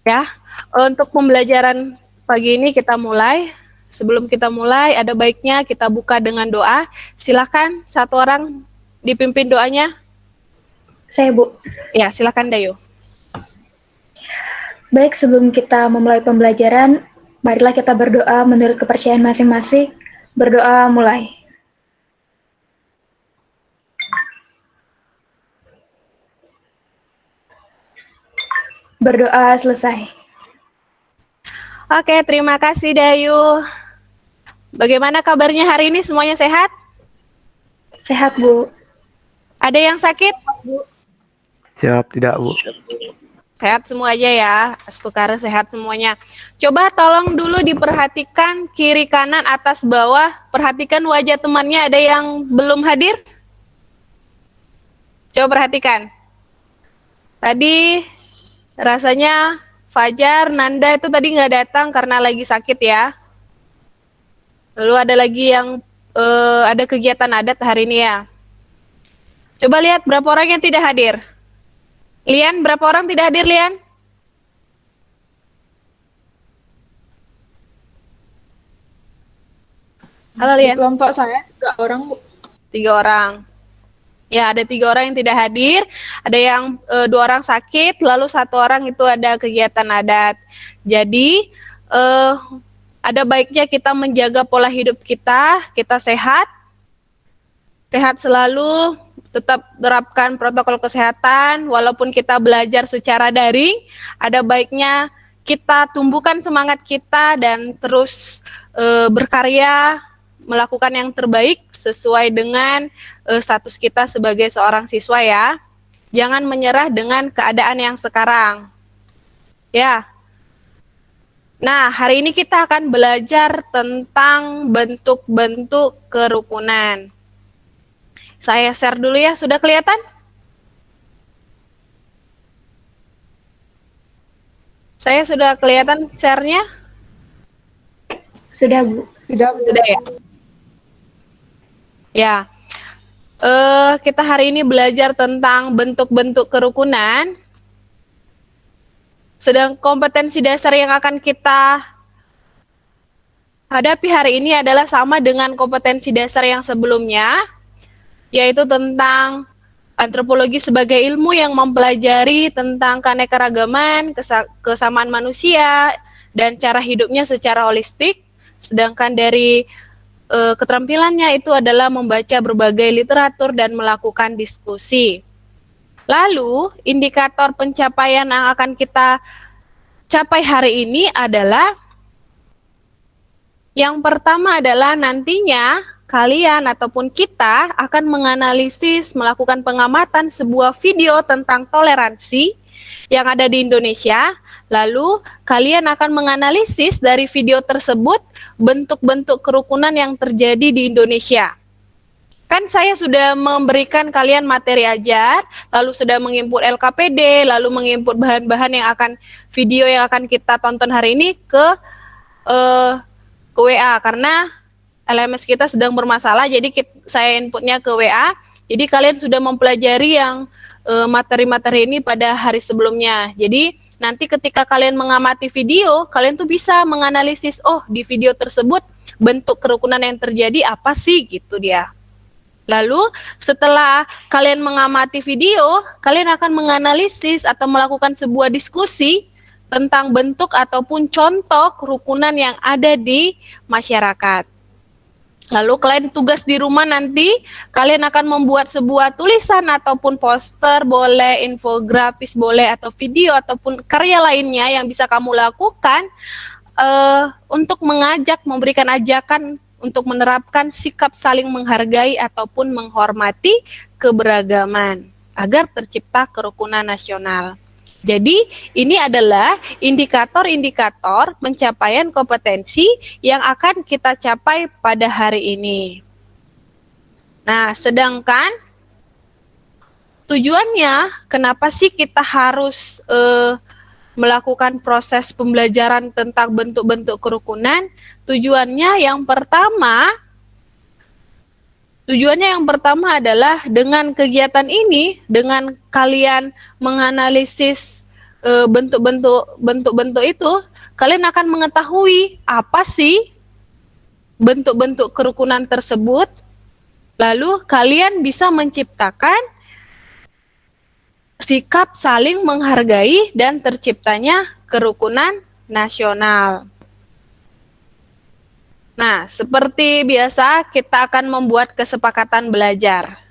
Ya, untuk pembelajaran pagi ini kita mulai. Sebelum kita mulai, ada baiknya kita buka dengan doa. Silakan satu orang dipimpin doanya. Saya, Bu. Ya, silakan Dayu. Baik, sebelum kita memulai pembelajaran, marilah kita berdoa menurut kepercayaan masing-masing. Berdoa mulai. Berdoa selesai. Oke, terima kasih Dayu. Bagaimana kabarnya hari ini? Semuanya sehat? Sehat, Bu. Ada yang sakit? Siap, tidak, Bu. Sehat semua aja ya, Astukara sehat semuanya. Coba tolong dulu diperhatikan kiri kanan atas bawah, perhatikan wajah temannya, ada yang belum hadir? Coba perhatikan. Tadi rasanya Fajar, Nanda itu tadi nggak datang karena lagi sakit ya. Lalu ada lagi yang ada kegiatan adat hari ini ya. Coba lihat berapa orang yang tidak hadir. Lian, berapa orang tidak hadir, Lian? Halo, Lian. Kelompok saya 3 orang, Bu. 3 orang. Ya, ada 3 orang yang tidak hadir. Ada yang 2 orang sakit, lalu 1 orang itu ada kegiatan adat. Jadi, ada baiknya kita menjaga pola hidup kita sehat selalu, tetap terapkan protokol kesehatan, walaupun kita belajar secara daring, ada baiknya kita tumbuhkan semangat kita dan terus berkarya, melakukan yang terbaik sesuai dengan status kita sebagai seorang siswa ya. Jangan menyerah dengan keadaan yang sekarang. Ya. Nah, hari ini kita akan belajar tentang bentuk-bentuk kerukunan. Saya share dulu ya, sudah kelihatan? Saya sudah kelihatan share-nya? Sudah, Bu. Sudah ya? Ya. Kita hari ini belajar tentang bentuk-bentuk kerukunan. Sedang kompetensi dasar yang akan kita hadapi hari ini adalah sama dengan kompetensi dasar yang sebelumnya, yaitu tentang antropologi sebagai ilmu yang mempelajari tentang keanekaragaman, kesamaan manusia, dan cara hidupnya secara holistik. Sedangkan dari keterampilannya itu adalah membaca berbagai literatur dan melakukan diskusi. Lalu, indikator pencapaian yang akan kita capai hari ini adalah yang pertama adalah nantinya kalian ataupun kita akan menganalisis, melakukan pengamatan sebuah video tentang toleransi yang ada di Indonesia. Lalu kalian akan menganalisis dari video tersebut bentuk-bentuk kerukunan yang terjadi di Indonesia. Kan saya sudah memberikan kalian materi ajar, lalu sudah menginput LKPD, lalu menginput bahan-bahan yang akan video yang akan kita tonton hari ini ke WA karena LMS kita sedang bermasalah, jadi saya inputnya ke WA. Jadi kalian sudah mempelajari yang materi-materi ini pada hari sebelumnya. Jadi nanti ketika kalian mengamati video, kalian tuh bisa menganalisis, oh di video tersebut bentuk kerukunan yang terjadi apa sih gitu dia. Lalu setelah kalian mengamati video, kalian akan menganalisis atau melakukan sebuah diskusi tentang bentuk ataupun contoh kerukunan yang ada di masyarakat. Lalu kalian tugas di rumah nanti, kalian akan membuat sebuah tulisan ataupun poster, boleh infografis, boleh atau video ataupun karya lainnya yang bisa kamu lakukan untuk mengajak, memberikan ajakan untuk menerapkan sikap saling menghargai ataupun menghormati keberagaman agar tercipta kerukunan nasional. Jadi ini adalah indikator-indikator pencapaian kompetensi yang akan kita capai pada hari ini. Nah, sedangkan tujuannya kenapa sih kita harus melakukan proses pembelajaran tentang bentuk-bentuk kerukunan? Tujuannya yang pertama adalah dengan kegiatan ini, dengan kalian menganalisis bentuk-bentuk itu, kalian akan mengetahui apa sih bentuk-bentuk kerukunan tersebut. Lalu kalian bisa menciptakan sikap saling menghargai dan terciptanya kerukunan nasional. Nah, seperti biasa kita akan membuat kesepakatan belajar.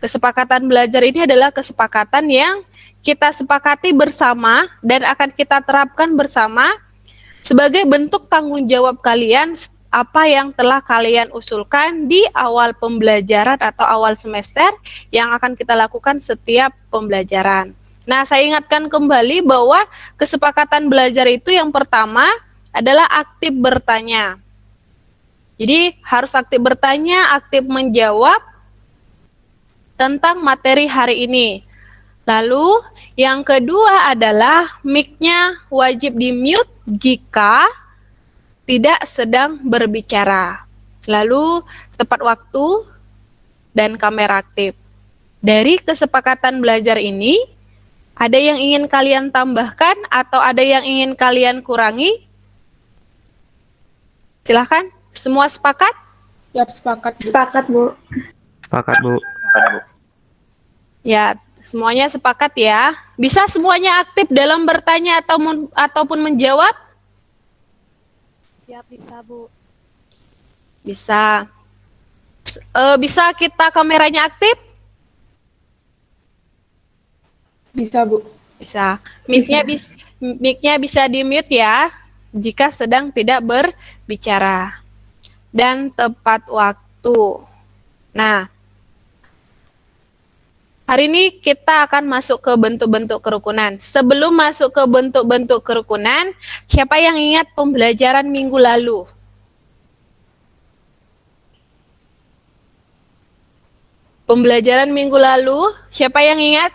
Kesepakatan belajar ini adalah kesepakatan yang kita sepakati bersama dan akan kita terapkan bersama sebagai bentuk tanggung jawab kalian apa yang telah kalian usulkan di awal pembelajaran atau awal semester yang akan kita lakukan setiap pembelajaran. Nah, saya ingatkan kembali bahwa kesepakatan belajar itu yang pertama adalah aktif bertanya. Jadi harus aktif bertanya, aktif menjawab tentang materi hari ini. Lalu yang kedua adalah mic-nya wajib di-mute jika tidak sedang berbicara. Lalu tepat waktu dan kamera aktif. Dari kesepakatan belajar ini, ada yang ingin kalian tambahkan atau ada yang ingin kalian kurangi? Silahkan, semua sepakat? Siap, sepakat. Sepakat, Bu. Sepakat, Bu. Ya, semuanya sepakat ya. Bisa semuanya aktif dalam bertanya ataupun menjawab? Siap, bisa, Bu. Bisa. Bisa kita kameranya aktif? Bisa, Bu. Bisa. Mic-nya bisa di-mute ya jika sedang tidak berbicara. Dan tepat waktu. Nah, hari ini kita akan masuk ke bentuk-bentuk kerukunan. Sebelum masuk ke bentuk-bentuk kerukunan, siapa yang ingat pembelajaran minggu lalu? Pembelajaran minggu lalu, siapa yang ingat?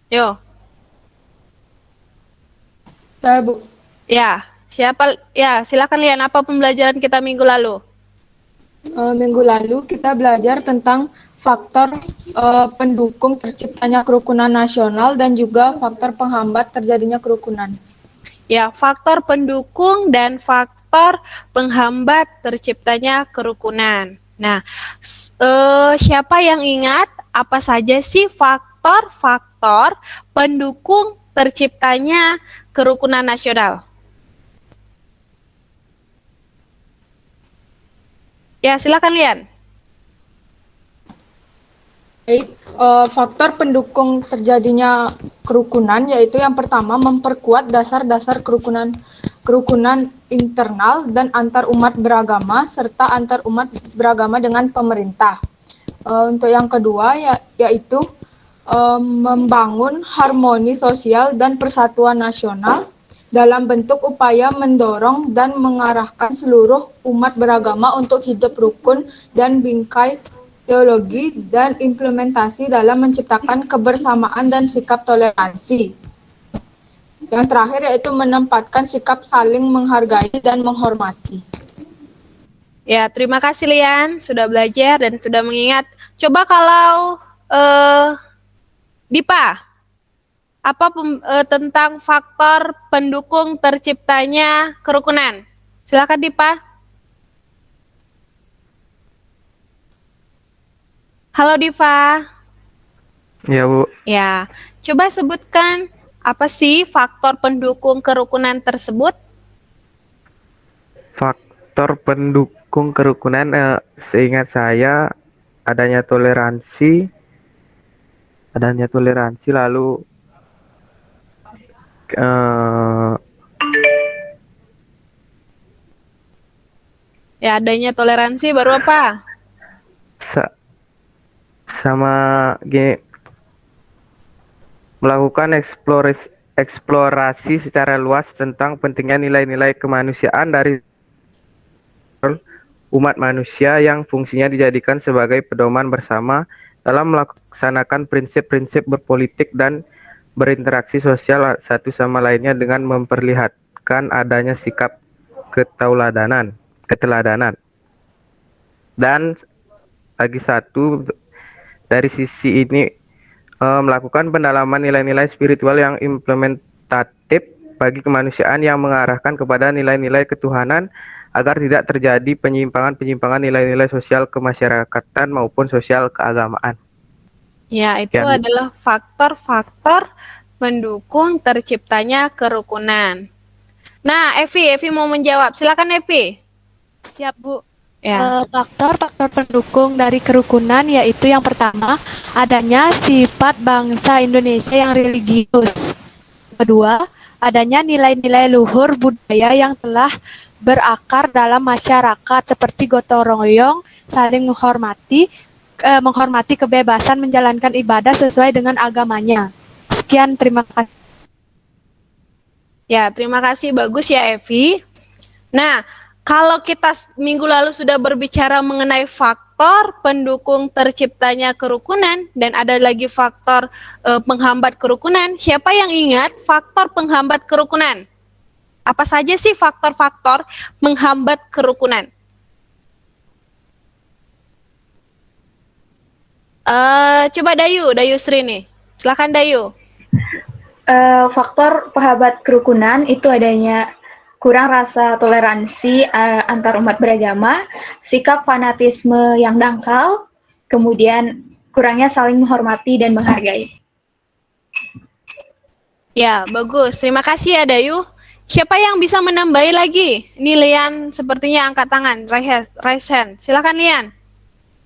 Yo, Saya, Bu. ya, silakan Lian, apa pembelajaran kita minggu lalu? Minggu lalu kita belajar tentang faktor pendukung terciptanya kerukunan nasional dan juga faktor penghambat terjadinya kerukunan. Ya, faktor pendukung dan faktor penghambat terciptanya kerukunan. Nah, siapa yang ingat apa saja sih faktor-faktor pendukung terciptanya kerukunan nasional? Ya, silakan Lian. Baik, faktor pendukung terjadinya kerukunan yaitu yang pertama memperkuat dasar-dasar kerukunan internal dan antar umat beragama serta antar umat beragama dengan pemerintah. Untuk yang kedua yaitu membangun harmoni sosial dan persatuan nasional dalam bentuk upaya mendorong dan mengarahkan seluruh umat beragama untuk hidup rukun dan bingkai teologi dan implementasi dalam menciptakan kebersamaan dan sikap toleransi. Yang terakhir yaitu menempatkan sikap saling menghargai dan menghormati. Ya, terima kasih Lian sudah belajar dan sudah mengingat. Coba kalau Dipa, apa tentang faktor pendukung terciptanya kerukunan? Silakan Dipa. Halo Diva. Ya, Bu. Ya, coba sebutkan apa sih faktor pendukung kerukunan tersebut? Faktor pendukung kerukunan, seingat saya adanya toleransi, lalu Ya, adanya toleransi baru apa? sama gini, melakukan eksplorasi secara luas tentang pentingnya nilai-nilai kemanusiaan dari umat manusia yang fungsinya dijadikan sebagai pedoman bersama dalam melaksanakan prinsip-prinsip berpolitik dan berinteraksi sosial satu sama lainnya dengan memperlihatkan adanya sikap keteladanan. Dan lagi satu, dari sisi ini melakukan pendalaman nilai-nilai spiritual yang implementatif bagi kemanusiaan yang mengarahkan kepada nilai-nilai ketuhanan agar tidak terjadi penyimpangan-penyimpangan nilai-nilai sosial kemasyarakatan maupun sosial keagamaan. Ya, itu Sekian, Bu. adalah faktor-faktor mendukung terciptanya kerukunan. Nah, Evi mau menjawab. Silakan Evi. Siap, Bu. Ya. Faktor-faktor pendukung dari kerukunan yaitu yang pertama, adanya sifat bangsa Indonesia yang religius. Kedua, adanya nilai-nilai luhur budaya yang telah berakar dalam masyarakat seperti gotong royong, saling menghormati kebebasan menjalankan ibadah sesuai dengan agamanya. Sekian, terima kasih. Ya, terima kasih. Bagus ya, Evi. Nah, kalau kita minggu lalu sudah berbicara mengenai faktor pendukung terciptanya kerukunan dan ada lagi faktor penghambat kerukunan, siapa yang ingat faktor penghambat kerukunan? Apa saja sih faktor-faktor menghambat kerukunan? Coba Dayu Sri nih. Silakan Dayu. Faktor penghambat kerukunan itu adanya kurang rasa toleransi antar umat beragama, sikap fanatisme yang dangkal, kemudian kurangnya saling menghormati dan menghargai. Ya, bagus. Terima kasih ya Dayu. Siapa yang bisa menambahi lagi? Ini Lian sepertinya angkat tangan. Raise hand. Silakan Lian.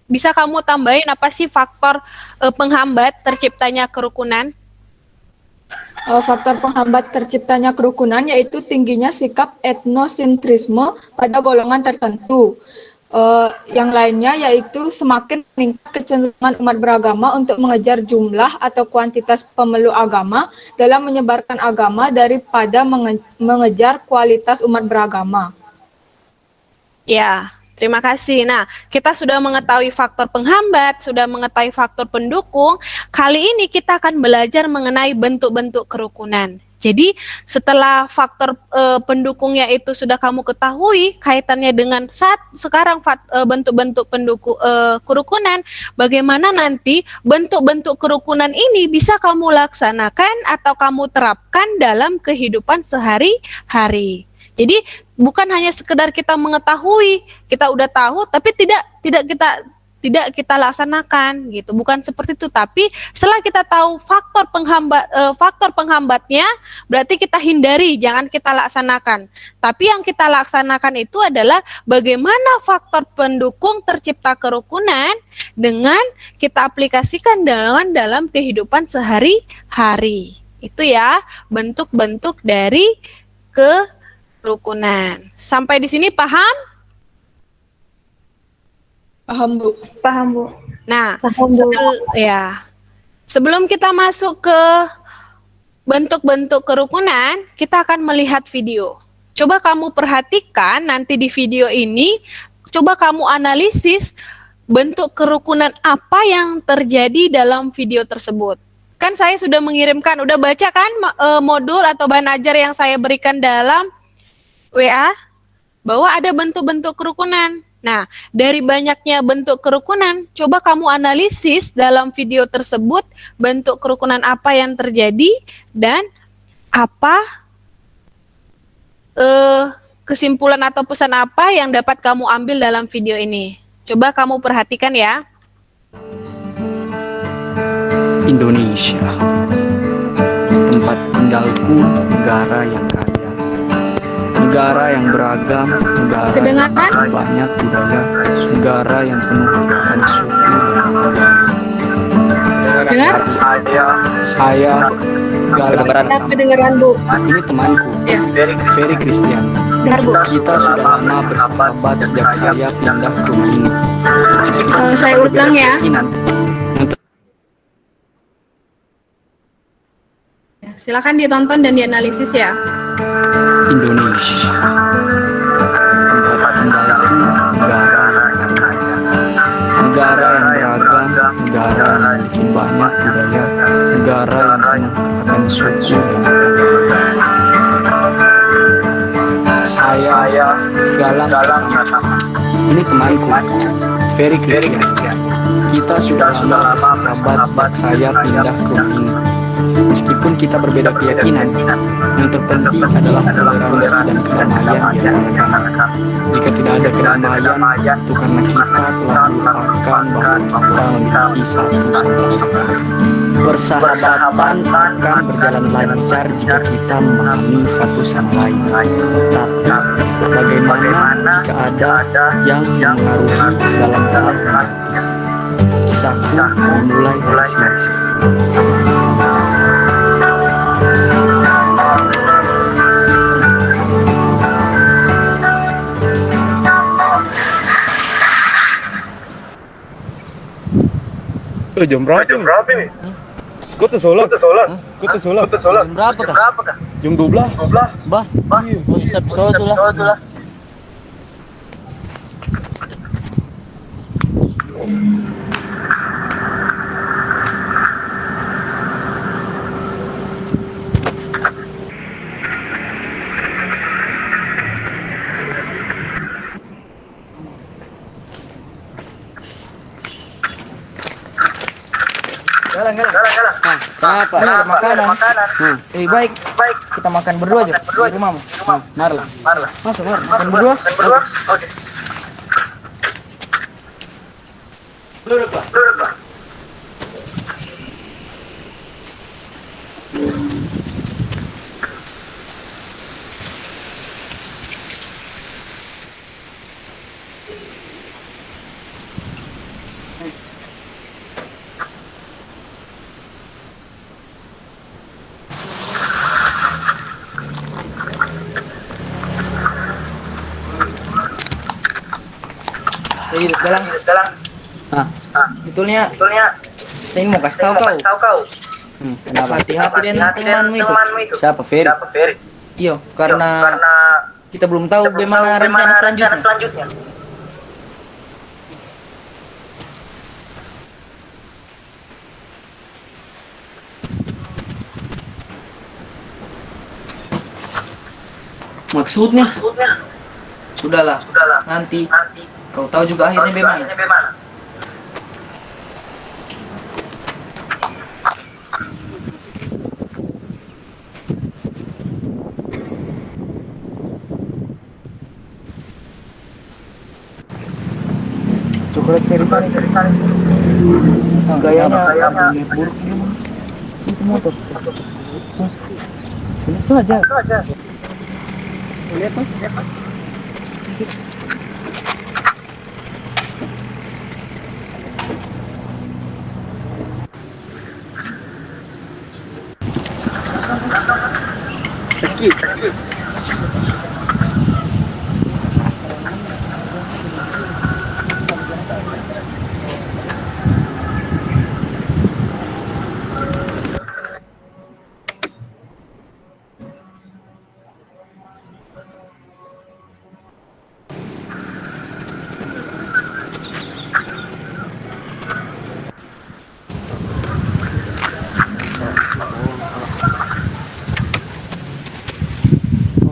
Bisa kamu tambahin apa sih faktor penghambat terciptanya kerukunan? Faktor penghambat terciptanya kerukunan yaitu tingginya sikap etnosentrisme pada golongan tertentu. Yang lainnya yaitu semakin meningkat kecenderungan umat beragama untuk mengejar jumlah atau kuantitas pemeluk agama dalam menyebarkan agama daripada mengejar kualitas umat beragama. Ya, terima kasih. Nah, kita sudah mengetahui faktor penghambat, sudah mengetahui faktor pendukung. Kali ini kita akan belajar mengenai bentuk-bentuk kerukunan. Jadi, setelah faktor pendukungnya itu sudah kamu ketahui, kaitannya dengan sekarang bentuk-bentuk pendukung kerukunan, bagaimana nanti bentuk-bentuk kerukunan ini bisa kamu laksanakan atau kamu terapkan dalam kehidupan sehari-hari. Jadi bukan hanya sekedar kita mengetahui, kita udah tahu, tapi tidak kita laksanakan gitu. Bukan seperti itu. Tapi setelah kita tahu faktor penghambatnya, berarti kita hindari, jangan kita laksanakan. Tapi yang kita laksanakan itu adalah bagaimana faktor pendukung tercipta kerukunan dengan kita aplikasikan dalam kehidupan sehari-hari. Itu ya bentuk-bentuk dari kerukunan. Sampai di sini paham? Paham, Bu? Paham, Bu? Nah, Paham, Bu. sebelum kita masuk ke bentuk-bentuk kerukunan, kita akan melihat video. Coba kamu perhatikan nanti di video ini, coba kamu analisis bentuk kerukunan apa yang terjadi dalam video tersebut. Kan saya sudah mengirimkan, udah baca kan modul atau bahan ajar yang saya berikan dalam WA bahwa ada bentuk-bentuk kerukunan. Nah, dari banyaknya bentuk kerukunan, coba kamu analisis dalam video tersebut bentuk kerukunan apa yang terjadi dan apa kesimpulan atau pesan apa yang dapat kamu ambil dalam video ini. Coba kamu perhatikan ya. Indonesia, tempat tinggalku, negara yang kaya, negara yang beragam, negara Kedengaran? yang banyak budaya, negara yang penuh akan suku dan agama. Dengar? Saya Galang, Kedengaran, Bu. ini temanku, Ya. Ferry Christian. Dengar, Bu. Kita sudah lama bersahabat sejak saya pindah ke rumah ini. Saya ulang ya. Silakan ditonton dan dianalisis ya. Indonesia, tempat tinggalku, negara yang kaya, negara yang beragam, negara yang memiliki banyak budaya, negara yang penuh akan suku dan agama. Saya Galang, ini temanku, Ferry Christian. Kita sudah lama bersahabat sejak saya pindah ke ini. Meskipun kita berbeda keyakinan, yang terpenting adalah toleransi dan kedamaian di antara kami. Jika tidak ada kedamaian, itu karena kita telah melupakan bahwa kita memiliki satu sama lain. Persahabatan akan berjalan lancar jika kita memahami satu sama lain. Tapi bagaimana jika ada yang mengaruhi dalam hal kisahku dimulai dari sini. Jam berapa nih? Gue tuh sholat. Jam berapa kah? Jam 12. Bah, mau bisa sholat dulu lah. Jalan. Kenapa? Ini ada makanan. Baik. Kita makan berdua aja di rumahmu. Marilah. Masuk, makan berdua. Oke. Duduk, Pak. Jalan. Betulnya saya mau kasih tahu kau. Kenapa? Hati-hati dengan temanmu itu. Siapa Ferry? Iya, karena kita belum tahu bagaimana rencana selanjutnya. Maksudnya? Sudahlah. Nanti kau tahu juga akhirnya bagaimana. Coklat dari sana. Gayanya buruk. Itu motor. Lihat saja. Lihat tuh. Meski.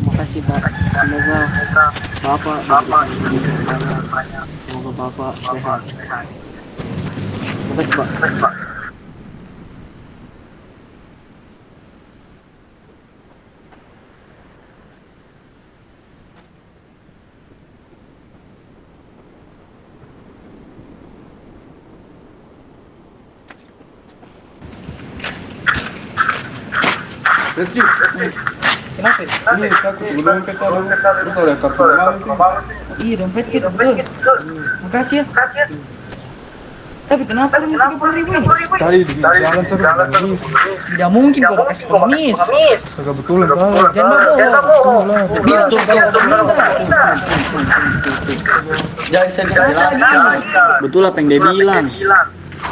Makasih Pak. Semoga Bapak banyak. Semoga Bapak sehat. Makasih Pak. Rizky. Kenapa? Ini takut belum kita terus ada kartu mahal sih. Iya, dompet kita betul. Makasih ya. Tapi kenapa kamu 30.000 ini? Tadi di jalan seru. Tidak mungkin kau pakai pengemis. Agak betulan salah. Jangan bohong. Bilang Jangan saya jelasin. Betul apa yang dia bilang.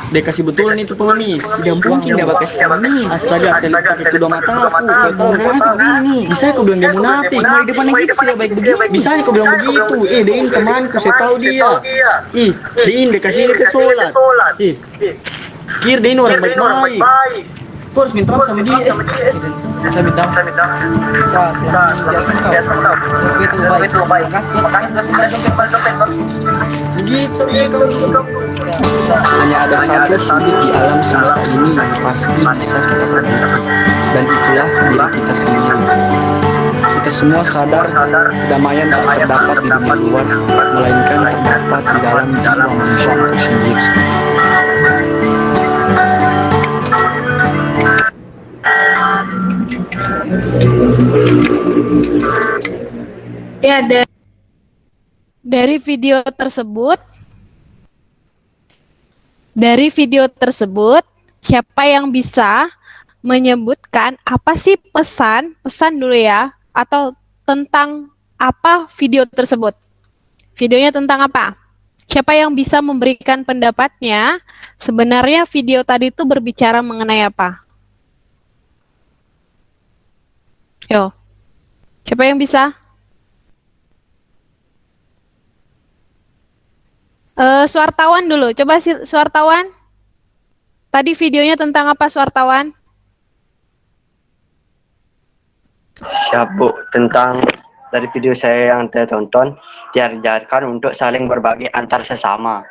Dia kasih betulan itu pengemis. tidak mungkin dia pakai pengemis. Astaga, saya lihat itu dua mata aku. Kau tahu Ini. bisa kau bilang dia munafik. Cuma di depan kita sudah baik begitu. Bisa kau bilang begitu. Dia ini temanku, saya tahu dia. Dia ini kasih ini ke sholat. Kira dia ini orang baik-baik. Kau harus minta maaf sama dia. Saya minta selamat itu baik. Hanya ada satu sudut di alam semesta ini yang pasti bisa kita sentuh, dan itulah diri kita sendiri. Kita semua sadar kedamaian tak terdapat di dunia luar, melainkan terdapat di dalam jiwa manusia itu sendiri. Ya, dari video tersebut, siapa yang bisa menyebutkan apa sih pesan dulu ya, atau tentang apa video tersebut? Videonya tentang apa? Siapa yang bisa memberikan pendapatnya? Sebenarnya video tadi itu berbicara mengenai apa? Yo, siapa yang bisa? Suartawan dulu, coba suartawan. Tadi videonya tentang apa, suartawan? Siap Bu, tentang dari video saya yang saya tonton, diajarkan untuk saling berbagi antar sesama.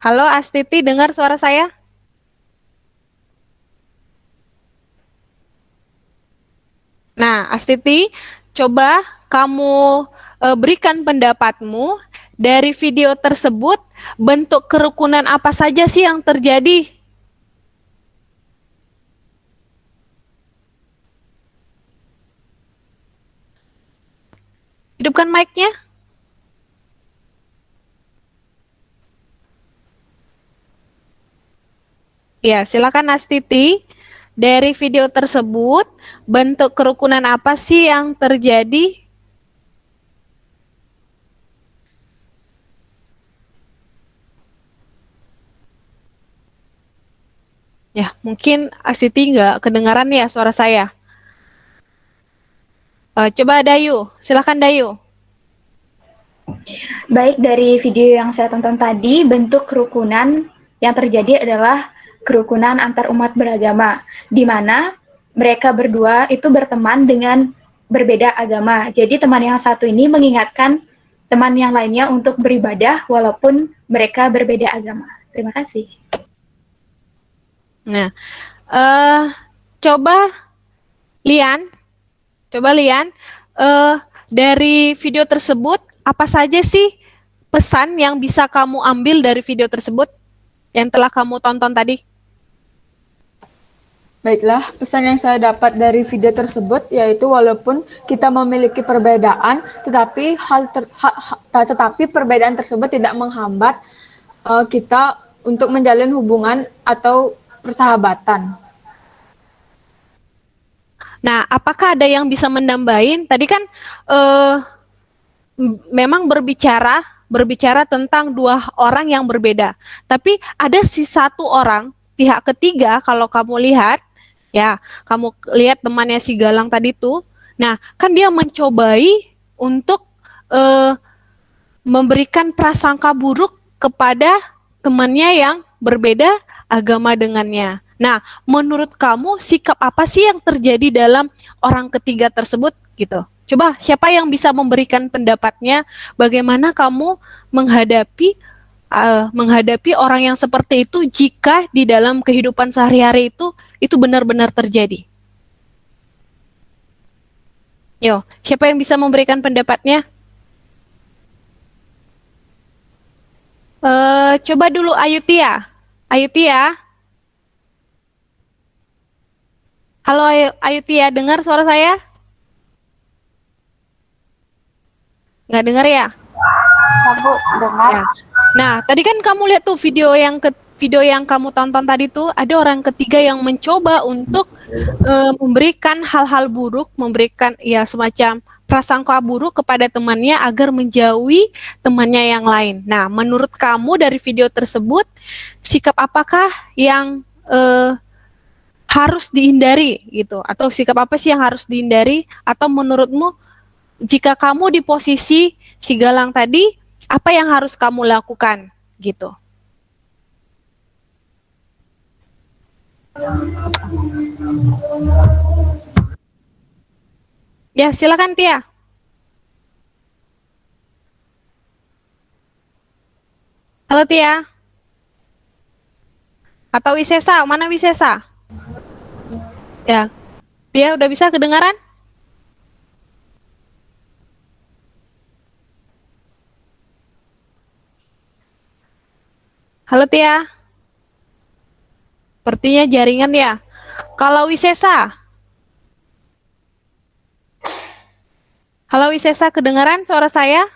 Halo Astiti, dengar suara saya? Nah, Astiti, coba kamu berikan pendapatmu dari video tersebut, bentuk kerukunan apa saja sih yang terjadi? Hidupkan mic-nya. Ya, silakan Astiti. Dari video tersebut, bentuk kerukunan apa sih yang terjadi? Ya, mungkin Astiti nggak kedengaran ya suara saya. Coba Dayu, silakan Dayu. Baik, dari video yang saya tonton tadi, bentuk kerukunan yang terjadi adalah kerukunan antar umat beragama, di mana mereka berdua itu berteman dengan berbeda agama. Jadi teman yang satu ini mengingatkan teman yang lainnya untuk beribadah walaupun mereka berbeda agama. Terima kasih. Nah, coba Lian, dari video tersebut, apa saja sih pesan yang bisa kamu ambil dari video tersebut yang telah kamu tonton tadi? Baiklah, pesan yang saya dapat dari video tersebut yaitu walaupun kita memiliki perbedaan, tetapi tetapi perbedaan tersebut tidak menghambat kita untuk menjalin hubungan atau persahabatan. Nah, apakah ada yang bisa menambahin? Tadi kan memang berbicara tentang dua orang yang berbeda, tapi ada si satu orang, pihak ketiga, kalau kamu lihat, ya, kamu lihat temannya si Galang tadi tuh, nah, kan dia mencobai untuk memberikan prasangka buruk kepada temannya yang berbeda agama dengannya. Nah, menurut kamu sikap apa sih yang terjadi dalam orang ketiga tersebut gitu? Coba siapa yang bisa memberikan pendapatnya, bagaimana kamu menghadapi orang yang seperti itu jika di dalam kehidupan sehari-hari itu benar-benar terjadi. Yo, siapa yang bisa memberikan pendapatnya? Coba dulu Ayutia. Halo Ayutia, dengar suara saya? Nggak dengar ya? Bu, dengar. Ya. Nah, tadi kan kamu lihat tuh video yang kamu tonton tadi tuh, ada orang ketiga yang mencoba untuk memberikan hal-hal buruk, memberikan ya semacam prasangka buruk kepada temannya agar menjauhi temannya yang lain. Nah, menurut kamu dari video tersebut, sikap apakah yang harus dihindari gitu? Atau sikap apa sih yang harus dihindari? Atau menurutmu, jika kamu di posisi si Galang tadi, apa yang harus kamu lakukan gitu? Ya, silakan Tia. Halo Tia. Atau Wisesa, mana Wisesa? Ya, Tia udah bisa kedengaran? Halo Tia. Sepertinya jaringan ya. Kalau Wisesa? Halo Wisesa, kedengaran suara saya?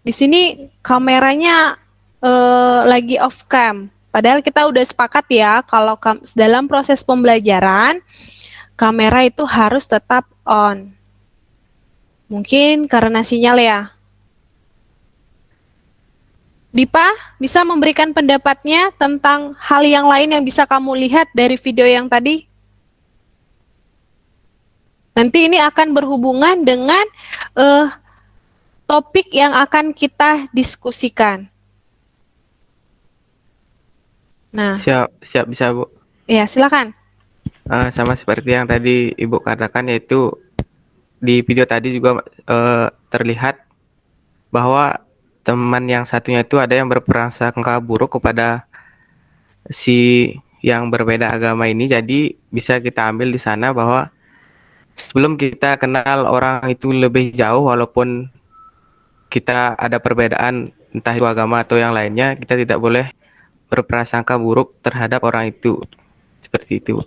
Di sini kameranya lagi off cam. Padahal kita udah sepakat ya, kalau dalam proses pembelajaran, kamera itu harus tetap on. Mungkin karena sinyal ya. Dipa, bisa memberikan pendapatnya tentang hal yang lain yang bisa kamu lihat dari video yang tadi? Nanti ini akan berhubungan dengan topik yang akan kita diskusikan. Nah, Siap bisa Bu. ya silakan. Sama seperti yang tadi Ibu katakan, yaitu di video tadi juga terlihat bahwa teman yang satunya itu ada yang berprasangka buruk kepada si yang berbeda agama ini. Jadi bisa kita ambil di sana bahwa sebelum kita kenal orang itu lebih jauh, walaupun kita ada perbedaan entah itu agama atau yang lainnya, kita tidak boleh berprasangka buruk terhadap orang itu. Seperti itu.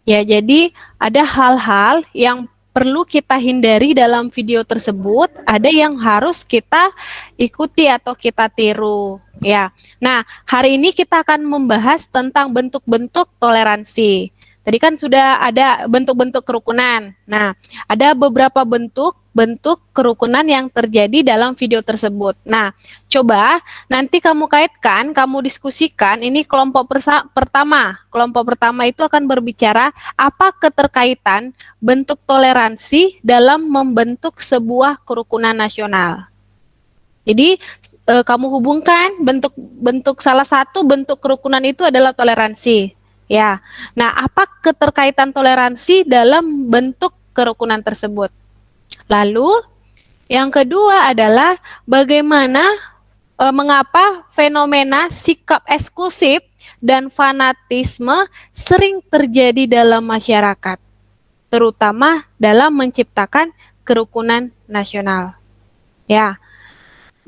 Ya, jadi ada hal-hal yang perlu kita hindari dalam video tersebut, ada yang harus kita ikuti atau kita tiru. Ya. Nah, hari ini kita akan membahas tentang bentuk-bentuk toleransi. Tadi kan sudah ada bentuk-bentuk kerukunan. Nah, ada beberapa bentuk kerukunan yang terjadi dalam video tersebut. Nah, coba nanti kamu kaitkan, kamu diskusikan, ini kelompok pertama. Kelompok pertama itu akan berbicara apa keterkaitan bentuk toleransi dalam membentuk sebuah kerukunan nasional. Jadi, kamu hubungkan bentuk salah satu bentuk kerukunan itu adalah toleransi. Ya, nah apa keterkaitan toleransi dalam bentuk kerukunan tersebut? Lalu yang kedua adalah bagaimana mengapa fenomena sikap eksklusif dan fanatisme sering terjadi dalam masyarakat, terutama dalam menciptakan kerukunan nasional. Ya,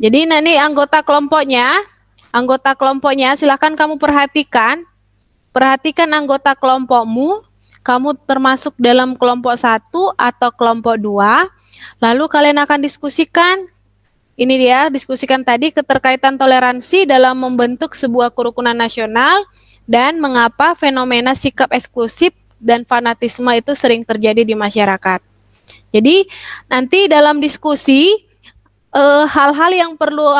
jadi nanti anggota kelompoknya silakan kamu Perhatikan anggota kelompokmu, kamu termasuk dalam kelompok 1 atau kelompok 2, lalu kalian akan diskusikan, ini dia, diskusikan tadi keterkaitan toleransi dalam membentuk sebuah kerukunan nasional, dan mengapa fenomena sikap eksklusif dan fanatisme itu sering terjadi di masyarakat. Jadi, nanti dalam diskusi, hal-hal yang perlu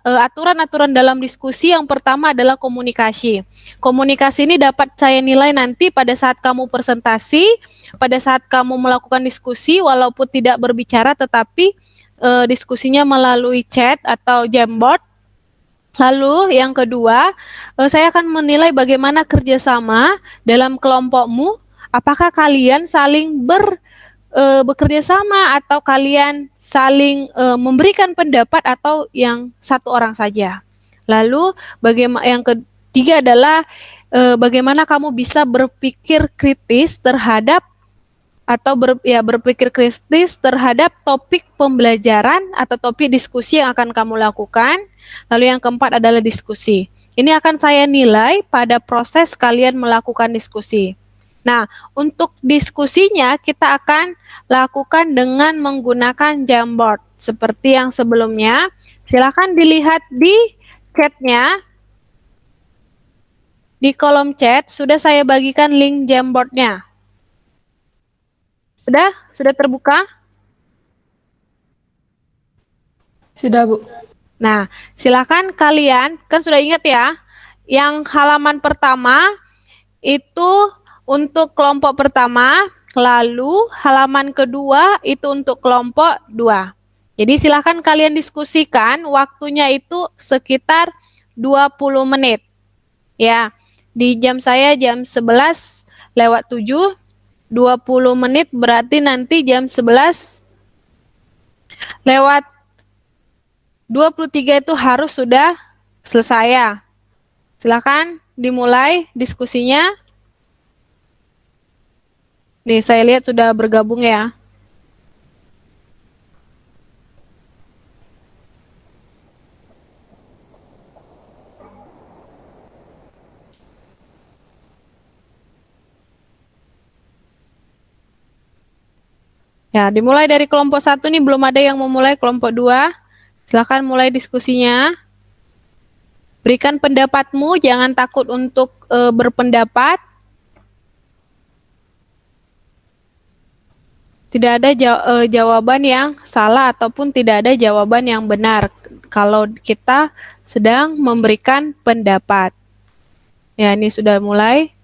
aturan-aturan dalam diskusi yang pertama adalah komunikasi. Komunikasi ini dapat saya nilai nanti pada saat kamu presentasi, pada saat kamu melakukan diskusi walaupun tidak berbicara tetapi diskusinya melalui chat atau Jamboard. Lalu yang kedua, saya akan menilai bagaimana kerjasama dalam kelompokmu, apakah kalian saling bekerja sama atau kalian saling memberikan pendapat atau yang satu orang saja. Lalu yang ketiga adalah bagaimana kamu bisa berpikir kritis terhadap atau berpikir kritis terhadap topik pembelajaran atau topik diskusi yang akan kamu lakukan. Lalu yang keempat adalah diskusi. Ini akan saya nilai pada proses kalian melakukan diskusi. Nah, untuk diskusinya kita akan lakukan dengan menggunakan Jamboard seperti yang sebelumnya. Silakan dilihat di chatnya. Di kolom chat sudah saya bagikan link Jamboardnya. Sudah terbuka? Sudah, Bu. Nah, silakan kalian, kan sudah ingat ya, yang halaman pertama itu untuk kelompok pertama, lalu halaman kedua itu untuk kelompok 2. Jadi silakan kalian diskusikan, waktunya itu sekitar 20 menit. Ya, di jam saya jam 11:07, 20 menit berarti nanti jam 11:23 itu harus sudah selesai ya. Silakan dimulai diskusinya. Nih, saya lihat sudah bergabung ya. Ya, dimulai dari kelompok 1 nih, belum ada yang memulai kelompok 2. Silakan mulai diskusinya. Berikan pendapatmu, jangan takut untuk berpendapat. Tidak ada jawaban yang salah ataupun tidak ada jawaban yang benar kalau kita sedang memberikan pendapat. Ya, ini sudah mulai.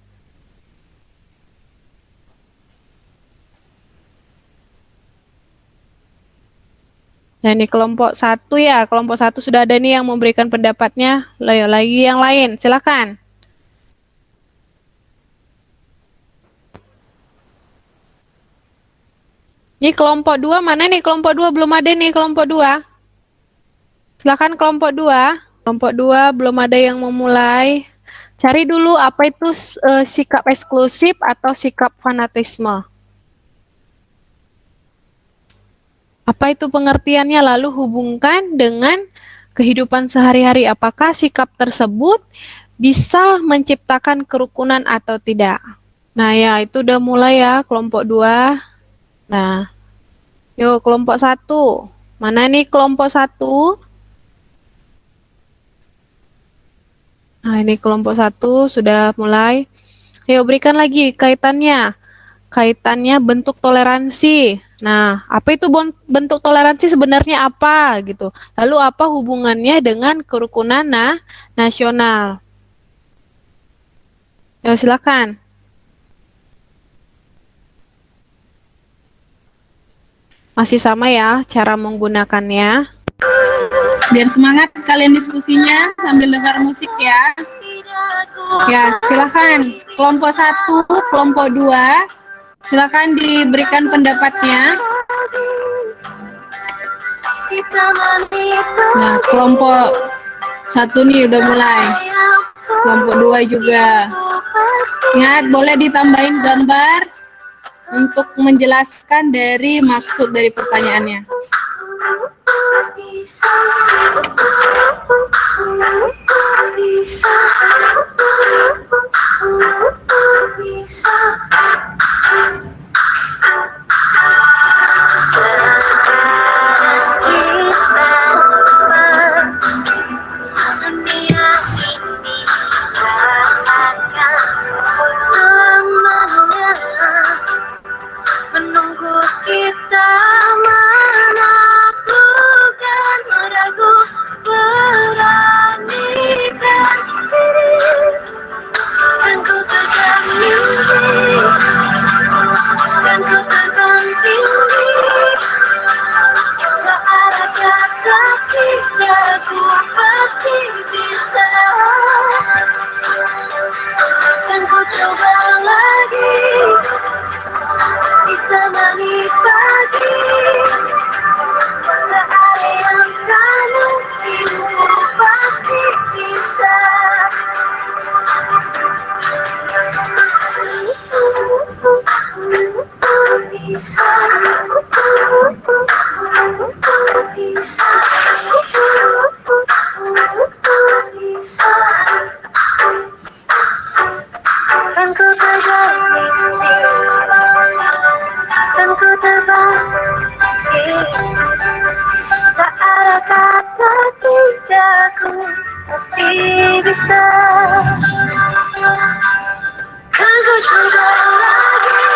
Nah, ini kelompok 1 ya, kelompok 1 sudah ada nih yang memberikan pendapatnya. Ayo lagi yang lain, silakan. Ini kelompok 2 mana nih? Kelompok 2 belum ada nih, kelompok 2. Silakan kelompok 2. Kelompok 2 belum ada yang memulai. Cari dulu apa itu sikap eksklusif atau sikap fanatisme. Apa itu pengertiannya, lalu hubungkan dengan kehidupan sehari-hari. Apakah sikap tersebut bisa menciptakan kerukunan atau tidak? Nah ya, itu udah mulai ya, kelompok 2. Nah, yuk kelompok 1. Mana nih kelompok 1? Nah, ini kelompok 1 sudah mulai. Yuk berikan lagi kaitannya. Kaitannya bentuk toleransi. Nah, apa itu bentuk toleransi sebenarnya apa gitu? Lalu apa hubungannya dengan kerukunan nasional? Ya, silakan. Masih sama ya cara menggunakannya. Biar semangat kalian diskusinya sambil dengar musik ya. Ya, silakan. Kelompok 1, kelompok 2. Silakan diberikan pendapatnya. Nah, kelompok 1 nih udah mulai. Kelompok 2 juga. Ingat, boleh ditambahin gambar untuk menjelaskan dari maksud dari pertanyaannya. Menunggu kita menaklukkan ragu, beranikan diri, dan ku tegar mimpi, dan ku terbang tinggi, tak ada kata tidak, ku pasti bisa, dan ku coba lagi. Ditemani pagi, tak ada yang tak mungkin, ku pasti bisa. Bisa, bisa, bisa. Kan ku tegar mimpi, dan ku terbang tinggi, tak ada kata tidak, ku pasti bisa, kan ku coba lagi.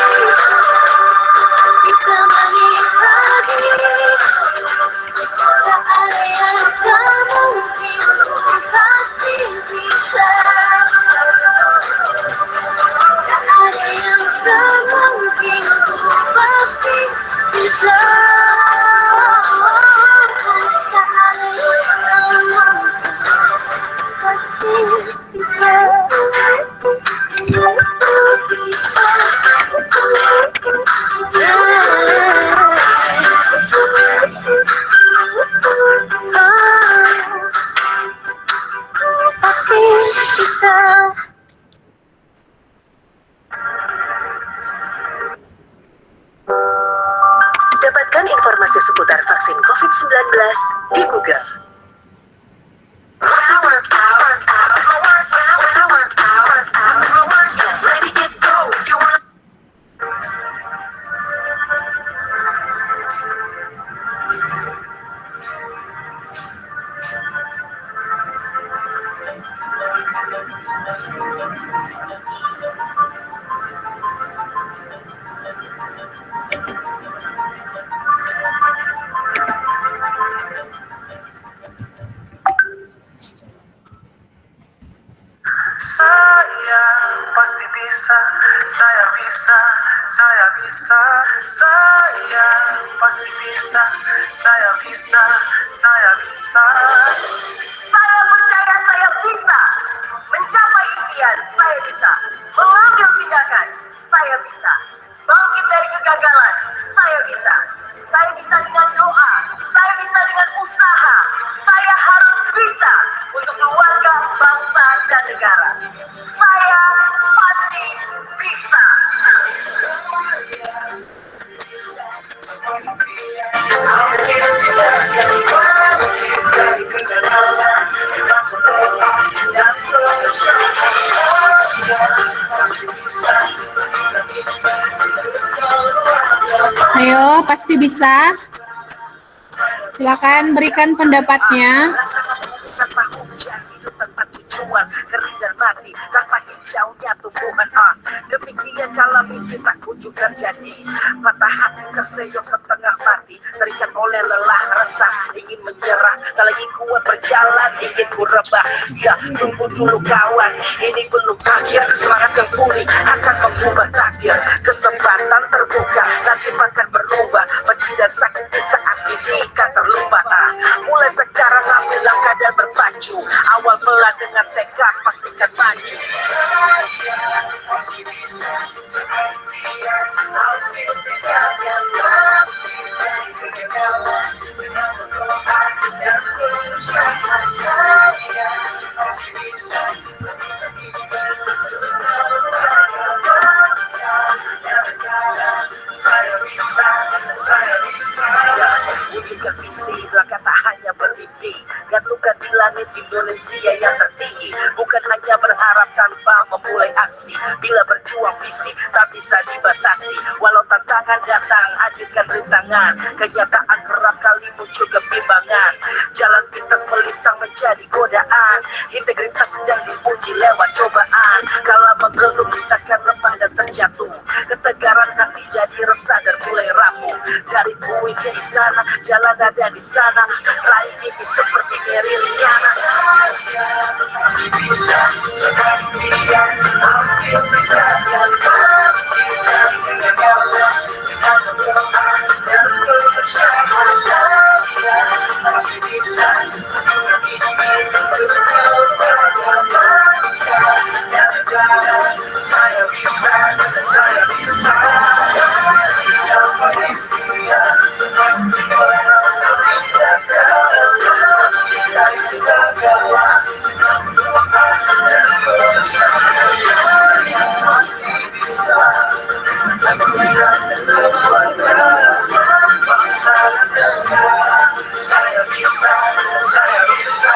Pasti bisa. Dapatkan informasi seputar vaksin COVID-19 di Google. Ready, get, go. If you wanna- Saya pasti bisa, saya bisa, saya bisa, saya pasti bisa, saya bisa, saya bisa. Saya percaya saya bisa mencapai impian, saya bisa mengambil tindakan, saya bisa bangkit dari kegagalan, saya bisa. Saya bisa dengan doa, saya bisa dengan usaha, saya harus bisa untuk keluarga, bangsa, dan negara. Saya pasti bisa. Ayo, pasti bisa. Silakan berikan pendapatnya. Tanpa hujan, hidup tanpa tujuan, kering dan mati, tanpa hijaunya tumbuhan. Demikian kalau mimpi tak kunjung terjadi, patah hati terseok setengah mati, terikat oleh lelah resah, ingin menyerah, tak lagi kuat berjalan, ingin ku rebah. Ya, tunggu dulu kawan, ini belum akhir, semangat yang pulih akan mengubah takdir. Kesempatan terbuka, nasib akan berubah, pedih dan sakit di saat ini kan terlupa. Mulai sekarang ambil langkah dan berpacu, awal pelan dengan tekad pastikan maju. Wujudkan visi, langkah tak hanya bermimpi, gantungkan di langit Indonesia yang tertinggi. Bukan hanya berharap tanpa memulai aksi, bila berjuang visi tak bisa dibatasi. Walau tantangan datang, hadirkan rintangan, kenyataan kerap kali muncul kebimbangan. Jalan pintas melintang menjadi godaan, integritas sedang diuji lewat cobaan. Kalau mengeluh kita akan lemah dan terjatuh, ketegaran hati jadi resah dan mulai rapuh. Dari bui ke istana, jalan ada di sana, raih mimpi seperti Mary Liana. Pasti bisa, jangan biar ambil tindakan, dari kegagalan, dengan berdoa dan berusaha. Saya pasti bisa menurut mimpi, untuk keluarga, bangsa, dan negara. Saya bisa, saya bisa. Saya bisa, saya bisa.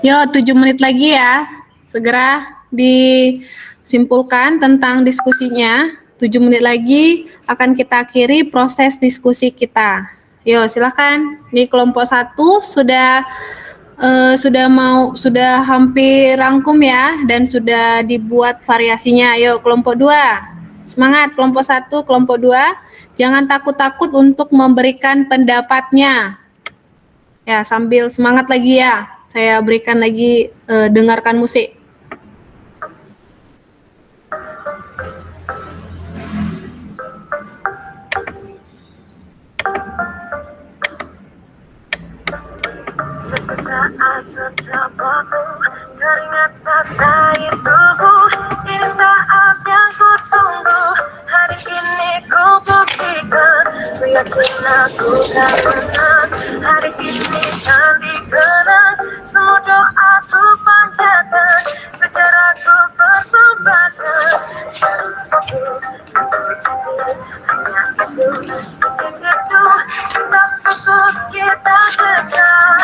Yo, 7 menit lagi ya. Segera disimpulkan tentang diskusinya. 7 menit lagi akan kita akhiri proses diskusi kita. Yo, silakan. Di kelompok 1 sudah hampir rangkum ya, dan sudah dibuat variasinya. Yo, kelompok 2. Semangat kelompok 1, kelompok 2. Jangan takut-takut untuk memberikan pendapatnya. Ya, sambil semangat lagi ya. Saya berikan lagi dengarkan musik. saat setiap waktu keringat basahi tubuh. Ini saat yang ku tunggu. Hari ini ku buktikan, ku yakin aku kan menang. Hari ini kan dikenang, semua doa ku panjatkan, sejarah ku persembahkan. Terus fokus, satu titik, hanya itu, titik itu. Tetap fokus, kita kejar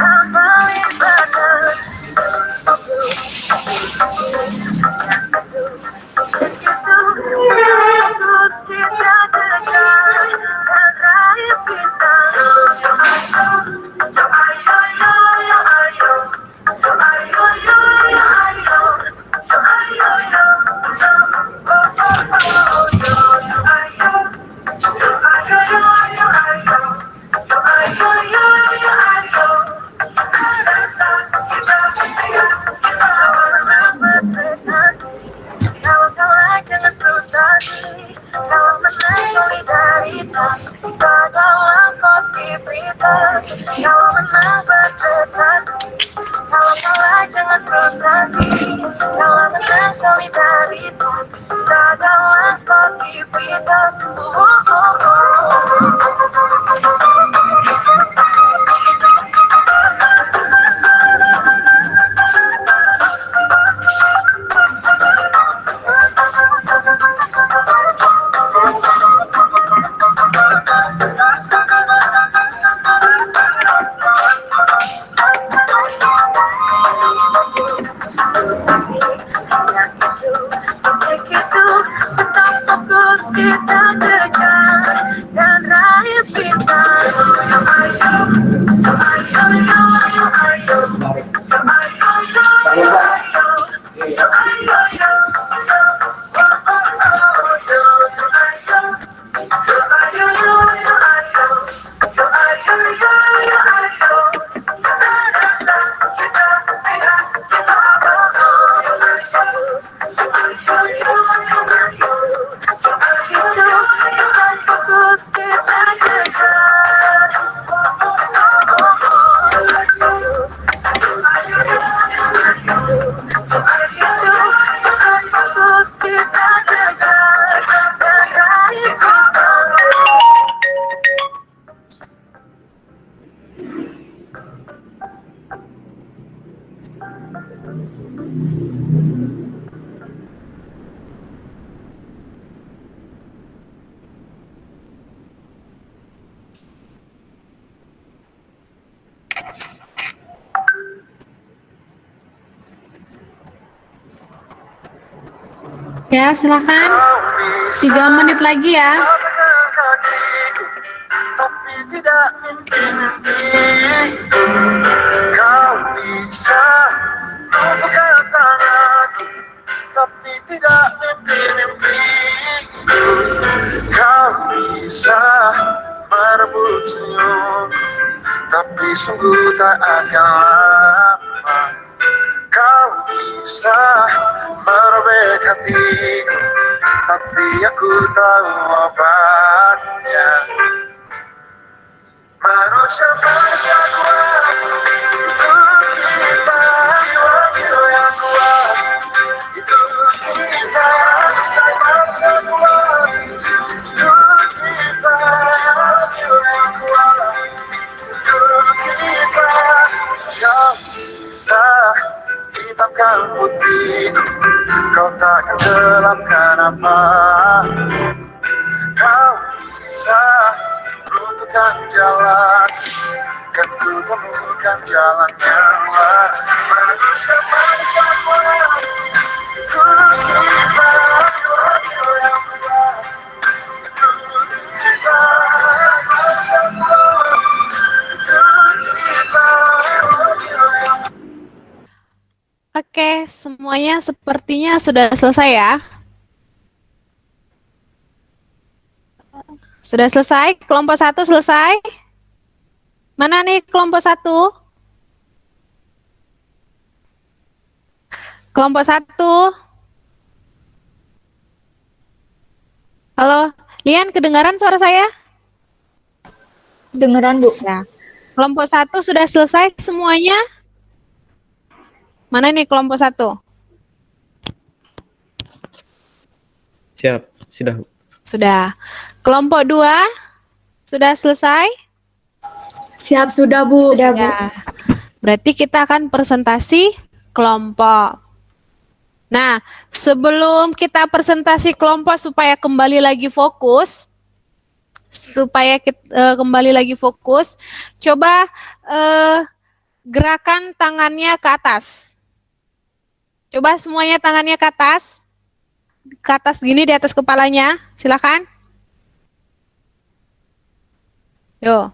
yang paling batas. Terus fokus, satu titik, hanya itu, titik itu. Tetap fokus, kita kejar dan raih bintang. Kalau kalah jangan frustasi, kalau menang solidaritas, kita dalam sportivitas. Kalau menang berprestasi, kalau kalah jangan frustasi, kalau menang solidaritas, kita dalam sportivitas. Tetap fokus, kita kejar dan raih bintang. Fokus, kita kejar. Fokus, kita kejar dan raih bintang. Ya, silakan. 3 menit lagi ya. Tapi tidak mimpi-mimpi. Kau bisa membuka tanganku, tapi tidak mimpi-mimpi. Kau bisa merebut senyumku, tapi sungguh tak akan lama. Kau bisa merobek hatiku, tapi aku tahu obatnya. Manusia kuat, itu kita. Jiwa yang kuat, itu kita. Bangsa kuat, itu kita. Jiwa yang kuat, itu kita. Kau bisa hitamkan putihku, kau takkan gelapkan apa. Kau bisa runtuhkan jalan, kan ku temukan jalan yang lain. Manusia kuat, itu kita. Jiwa yang kuat, itu kita. Bangsa kuat, itu kita. Jiwa yang Oke, semuanya sepertinya sudah selesai ya. Sudah selesai? Kelompok 1 selesai? Mana nih kelompok 1? Kelompok 1. Halo, Lian, kedengaran suara saya? Dengeran, Bu. Ya. Kelompok 1 sudah selesai semuanya? Mana nih kelompok 1? Siap, sudah. Sudah. Kelompok 2 sudah selesai? Siap, sudah Bu. Sudah, Bu. Ya. Berarti kita akan presentasi kelompok. Nah, sebelum kita presentasi kelompok supaya kembali lagi fokus, coba gerakan tangannya ke atas. Coba semuanya tangannya ke atas gini di atas kepalanya, silakan. Yo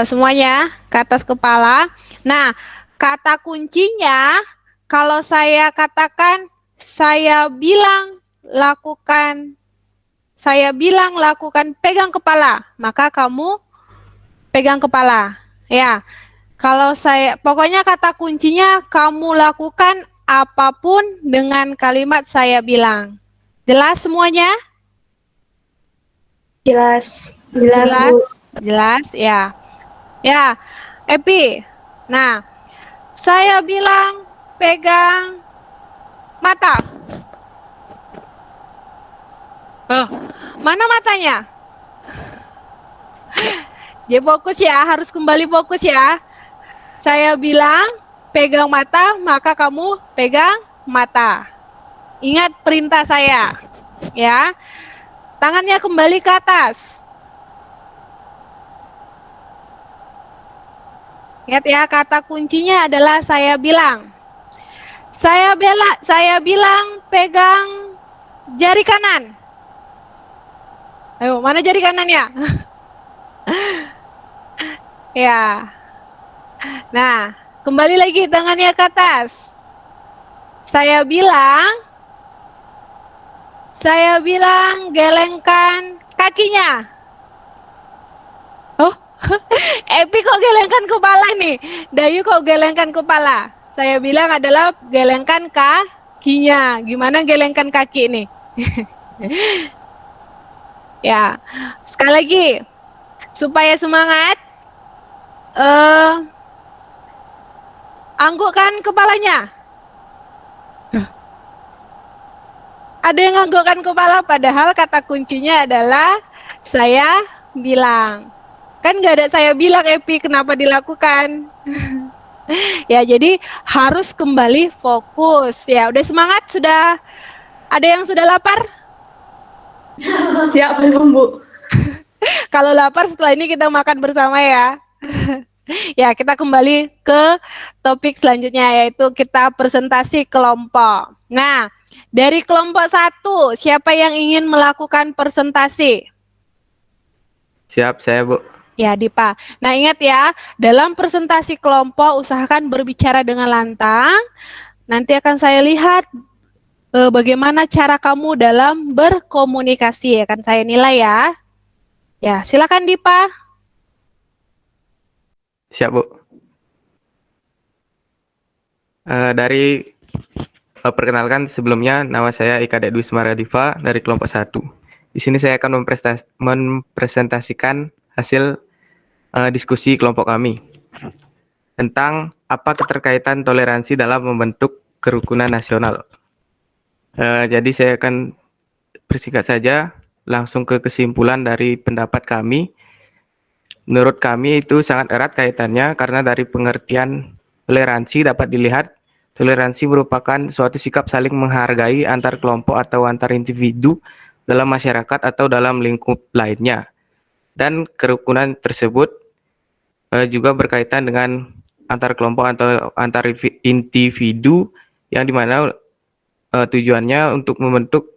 semuanya ke atas kepala. Nah, kata kuncinya kalau saya katakan, saya bilang lakukan pegang kepala, maka kamu pegang kepala. Ya. Pokoknya kata kuncinya kamu lakukan apapun dengan kalimat saya bilang. Jelas semuanya? Jelas. Jelas, ya. Ya, Epi. Nah, saya bilang pegang mata. Oh, mana matanya? Jadi fokus ya, harus kembali fokus ya. Saya bilang pegang mata, maka kamu pegang mata. Ingat perintah saya, ya. Tangannya kembali ke atas. Ingat ya, kata kuncinya adalah saya bilang. Saya bilang pegang jari kanan. Ayo, mana jari kanannya? Ya. Nah, kembali lagi tangannya ke atas. Saya bilang gelengkan kakinya. Oh, Epi kok gelengkan kepala nih? Dayu kok gelengkan kepala? Saya bilang adalah gelengkan kakinya. Gimana gelengkan kaki nih? Ya, sekali lagi supaya semangat, anggukkan kepalanya. Ada yang anggukkan kepala, padahal kata kuncinya adalah saya bilang. Kan nggak ada saya bilang, Epi, kenapa dilakukan? Ya, jadi harus kembali fokus. Ya, udah semangat? Sudah ada yang sudah lapar? Siap, belum Bu. Kalau lapar setelah ini kita makan bersama ya. Ya, kita kembali ke topik selanjutnya, yaitu kita presentasi kelompok. Nah, dari kelompok 1, siapa yang ingin melakukan presentasi? Siap, saya Bu. Ya, Dipa. Nah, ingat ya, dalam presentasi kelompok usahakan berbicara dengan lantang. Nanti akan saya lihat bagaimana cara kamu dalam berkomunikasi, akan saya nilai ya. Ya, silakan Dipa. Siap, Bu. Perkenalkan sebelumnya, nama saya Ika Dwi Diva dari kelompok 1. Di sini saya akan mempresentasikan hasil diskusi kelompok kami tentang apa keterkaitan toleransi dalam membentuk kerukunan nasional. Jadi saya akan persingkat saja langsung ke kesimpulan dari pendapat kami. Menurut kami itu sangat erat kaitannya karena dari pengertian toleransi dapat dilihat toleransi merupakan suatu sikap saling menghargai antar kelompok atau antar individu dalam masyarakat atau dalam lingkup lainnya. Dan kerukunan tersebut juga berkaitan dengan antar kelompok atau antar individu yang dimana tujuannya untuk membentuk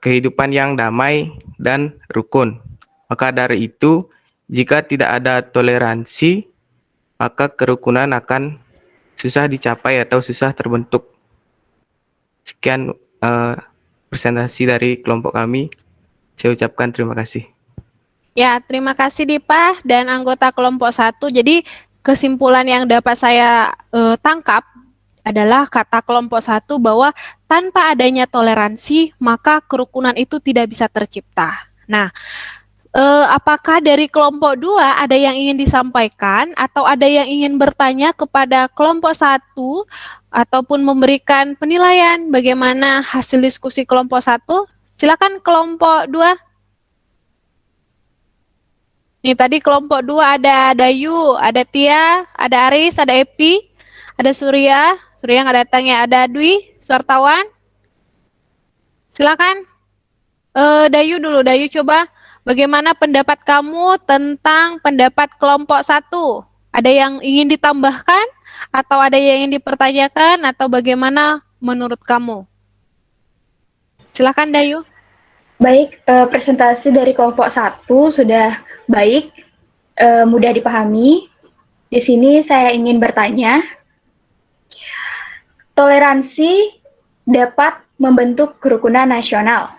kehidupan yang damai dan rukun. Maka dari itu, jika tidak ada toleransi, maka kerukunan akan susah dicapai atau susah terbentuk. Sekian presentasi dari kelompok kami. Saya ucapkan terima kasih. Ya, terima kasih Dipa dan anggota kelompok 1. Jadi kesimpulan yang dapat saya tangkap adalah kata kelompok 1 bahwa tanpa adanya toleransi, maka kerukunan itu tidak bisa tercipta. Nah, apakah dari kelompok 2 ada yang ingin disampaikan atau ada yang ingin bertanya kepada kelompok 1 ataupun memberikan penilaian bagaimana hasil diskusi kelompok 1? Silakan kelompok 2. Nih tadi kelompok 2 ada Dayu, ada Tia, ada Aris, ada Epi, ada Surya nggak datang ya, ada Dwi, wartawan. Silakan. Dayu dulu, Dayu coba bagaimana pendapat kamu tentang pendapat kelompok 1? Ada yang ingin ditambahkan atau ada yang ingin dipertanyakan atau bagaimana menurut kamu? Silakan Dayu. Baik, presentasi dari kelompok 1 sudah baik, mudah dipahami. Di sini saya ingin bertanya, toleransi dapat membentuk kerukunan nasional.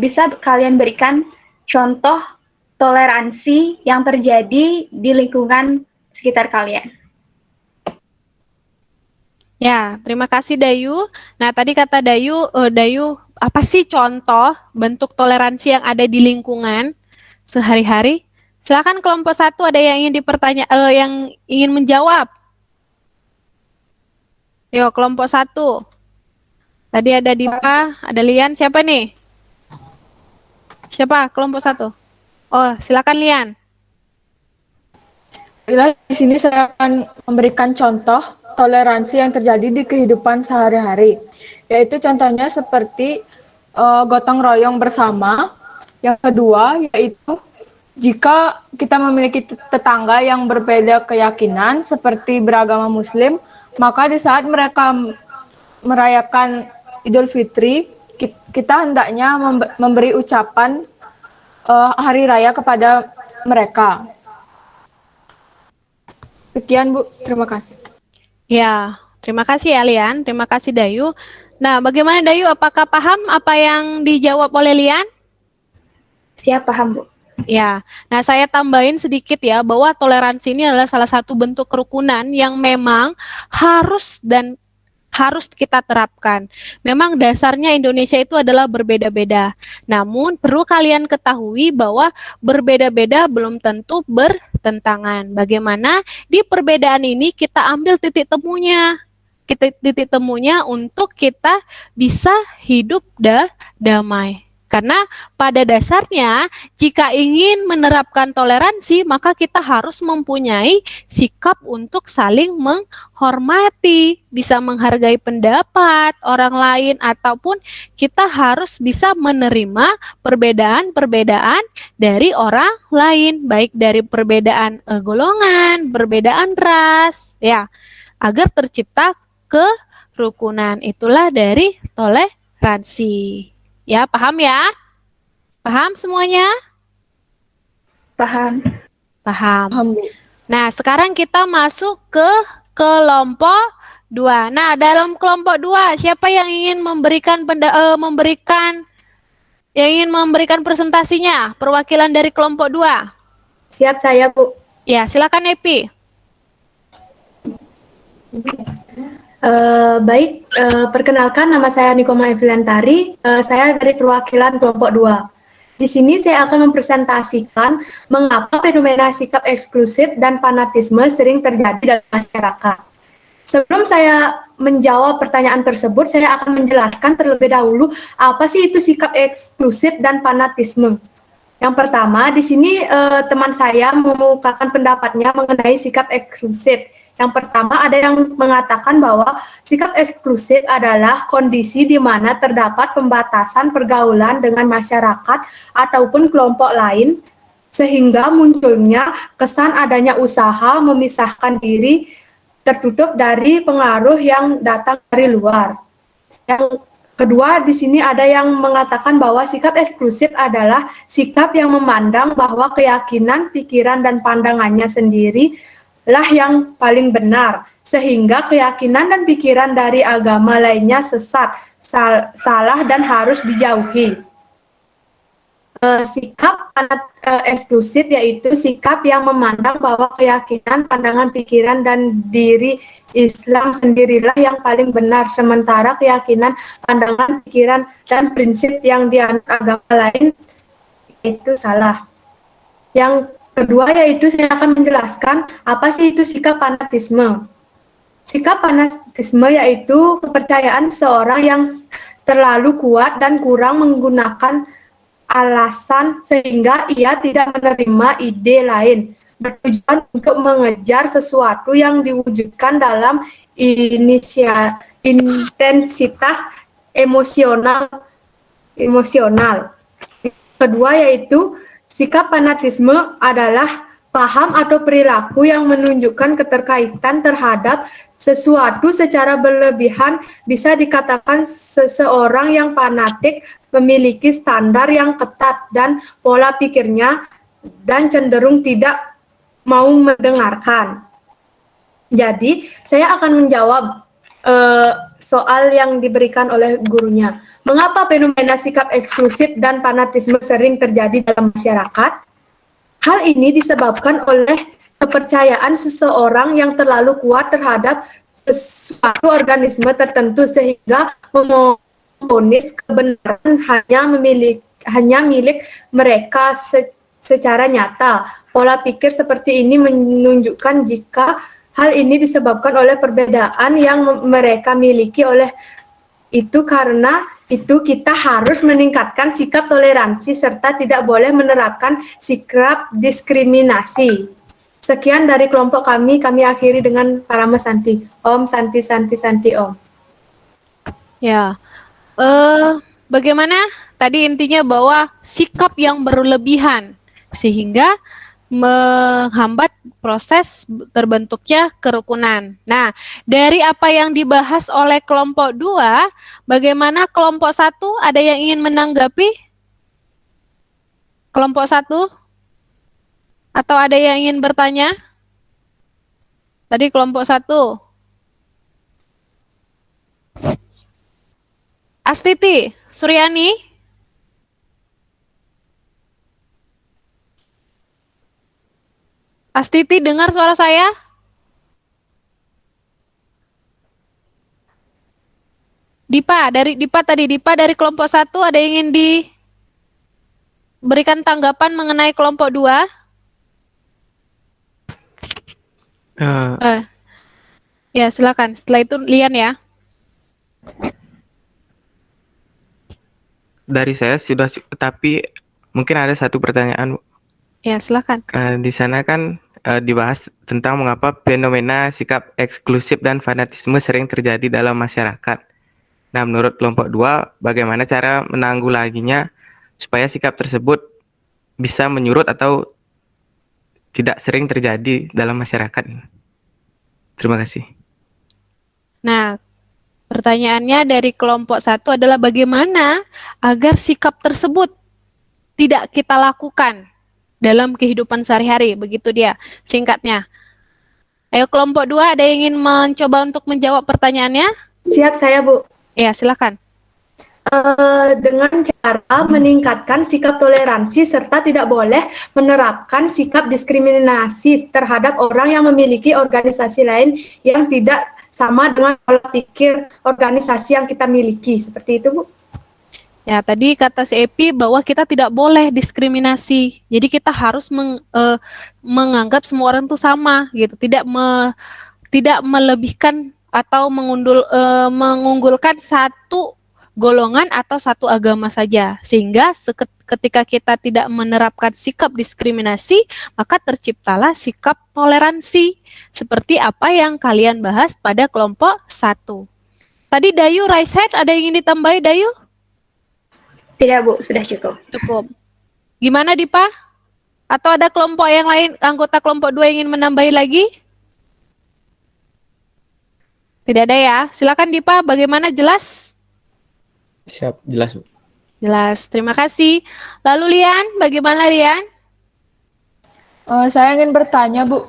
Bisa kalian berikan contoh toleransi yang terjadi di lingkungan sekitar kalian? Ya, terima kasih Dayu. Nah, tadi kata Dayu, apa sih contoh bentuk toleransi yang ada di lingkungan sehari-hari? Silakan kelompok 1 ada yang ingin yang ingin menjawab. Yo, kelompok 1. Tadi ada Dipa, ada Lian, siapa nih? Siapa kelompok 1? Oh, silakan Lian. Di sini saya akan memberikan contoh toleransi yang terjadi di kehidupan sehari-hari, yaitu contohnya seperti gotong royong bersama. Yang kedua yaitu jika kita memiliki tetangga yang berbeda keyakinan seperti beragama Muslim, maka di saat mereka merayakan Idul Fitri, kita hendaknya memberi ucapan hari raya kepada mereka. Sekian Bu, terima kasih. Ya, terima kasih ya Lian, terima kasih Dayu. Nah, bagaimana Dayu, apakah paham apa yang dijawab oleh Lian? Siap, paham Bu. Ya, nah saya tambahin sedikit ya, bahwa toleransi ini adalah salah satu bentuk kerukunan yang memang harus kita terapkan. Memang dasarnya Indonesia itu adalah berbeda-beda. Namun perlu kalian ketahui bahwa berbeda-beda belum tentu bertentangan. Bagaimana di perbedaan ini kita ambil titik temunya. Titik temunya untuk kita bisa hidup damai. Karena pada dasarnya jika ingin menerapkan toleransi, maka kita harus mempunyai sikap untuk saling menghormati, bisa menghargai pendapat orang lain, ataupun kita harus bisa menerima perbedaan-perbedaan dari orang lain, baik dari perbedaan golongan, perbedaan ras, ya, agar tercipta kerukunan. Itulah dari toleransi. Ya, paham ya? Paham semuanya? Paham. Paham. Nah, sekarang kita masuk ke kelompok 2. Nah, dalam kelompok 2, siapa yang ingin memberikan presentasinya? Perwakilan dari kelompok 2. Siap saya, Bu. Ya, silakan Epi. Baik, perkenalkan nama saya Nikoma Evilantari, saya dari perwakilan kelompok 2. Di sini saya akan mempresentasikan mengapa fenomena sikap eksklusif dan fanatisme sering terjadi dalam masyarakat. Sebelum saya menjawab pertanyaan tersebut, saya akan menjelaskan terlebih dahulu apa sih itu sikap eksklusif dan fanatisme. Yang pertama, di sini teman saya mengemukakan pendapatnya mengenai sikap eksklusif. Yang pertama, ada yang mengatakan bahwa sikap eksklusif adalah kondisi di mana terdapat pembatasan pergaulan dengan masyarakat ataupun kelompok lain, sehingga munculnya kesan adanya usaha memisahkan diri tertutup dari pengaruh yang datang dari luar. Yang kedua, di sini ada yang mengatakan bahwa sikap eksklusif adalah sikap yang memandang bahwa keyakinan, pikiran, dan pandangannya sendiri lah yang paling benar, sehingga keyakinan dan pikiran dari agama lainnya sesat, salah dan harus dijauhi. Sikap eksklusif yaitu sikap yang memandang bahwa keyakinan, pandangan, pikiran, dan diri Islam sendirilah yang paling benar, sementara keyakinan, pandangan, pikiran, dan prinsip yang dianut agama lain itu salah. Yang kedua yaitu saya akan menjelaskan apa sih itu sikap fanatisme. Sikap fanatisme yaitu kepercayaan seseorang yang terlalu kuat dan kurang menggunakan alasan sehingga ia tidak menerima ide lain, bertujuan untuk mengejar sesuatu yang diwujudkan dalam intensitas emosional. Kedua yaitu sikap fanatisme adalah paham atau perilaku yang menunjukkan keterkaitan terhadap sesuatu secara berlebihan. Bisa dikatakan seseorang yang fanatik memiliki standar yang ketat dan pola pikirnya dan cenderung tidak mau mendengarkan. Jadi, saya akan menjawab soal yang diberikan oleh gurunya. Mengapa fenomena sikap eksklusif dan fanatisme sering terjadi dalam masyarakat? Hal ini disebabkan oleh kepercayaan seseorang yang terlalu kuat terhadap sesuatu organisme tertentu sehingga memvonis kebenaran hanya milik mereka secara nyata. Pola pikir seperti ini menunjukkan jika hal ini disebabkan oleh perbedaan yang mereka miliki. Oleh itu karena itu kita harus meningkatkan sikap toleransi serta tidak boleh menerapkan sikap diskriminasi. Sekian dari kelompok kami akhiri dengan Parama Santi. Om Santi Santi Santi Om. Ya, bagaimana tadi intinya bahwa sikap yang berlebihan sehingga menghambat proses terbentuknya kerukunan. Nah, dari apa yang dibahas oleh kelompok 2, bagaimana kelompok 1? Ada yang ingin menanggapi? Kelompok 1? Atau ada yang ingin bertanya? Tadi kelompok 1. Astiti, Suryani? Astiti, dengar suara saya? Dipa dari kelompok 1 ada yang ingin diberikan tanggapan mengenai kelompok 2? Ya, silakan. Setelah itu Lian ya. Dari saya sudah, tapi mungkin ada satu pertanyaan. Ya, silakan. Di sana kan dibahas tentang mengapa fenomena sikap eksklusif dan fanatisme sering terjadi dalam masyarakat. Nah, menurut kelompok 2, bagaimana cara menanggulanginya supaya sikap tersebut bisa menyurut atau tidak sering terjadi dalam masyarakat? Terima kasih. Nah, pertanyaannya dari kelompok 1 adalah bagaimana agar sikap tersebut tidak kita lakukan dalam kehidupan sehari-hari, begitu dia singkatnya. Ayo kelompok 2, ada yang ingin mencoba untuk menjawab pertanyaannya? Siap saya, Bu. Ya, silakan. Dengan cara meningkatkan sikap toleransi serta tidak boleh menerapkan sikap diskriminasi terhadap orang yang memiliki organisasi lain yang tidak sama dengan pola pikir organisasi yang kita miliki. Seperti itu, Bu. Ya, tadi kata si Epi bahwa kita tidak boleh diskriminasi. Jadi kita harus menganggap semua orang itu sama gitu, tidak melebihkan atau mengunggulkan satu golongan atau satu agama saja. Sehingga ketika kita tidak menerapkan sikap diskriminasi, maka terciptalah sikap toleransi seperti apa yang kalian bahas pada kelompok 1. Tadi Dayu raise hand, ada yang ingin ditambahi Dayu? Tidak, Bu, sudah cukup. Cukup. Gimana Dipa? Atau ada kelompok yang lain, anggota kelompok 2 yang ingin menambahi lagi? Tidak ada ya. Silakan Dipa, bagaimana, jelas? Siap, jelas, Bu. Jelas, terima kasih. Lalu Lian, bagaimana Lian? Saya ingin bertanya, Bu,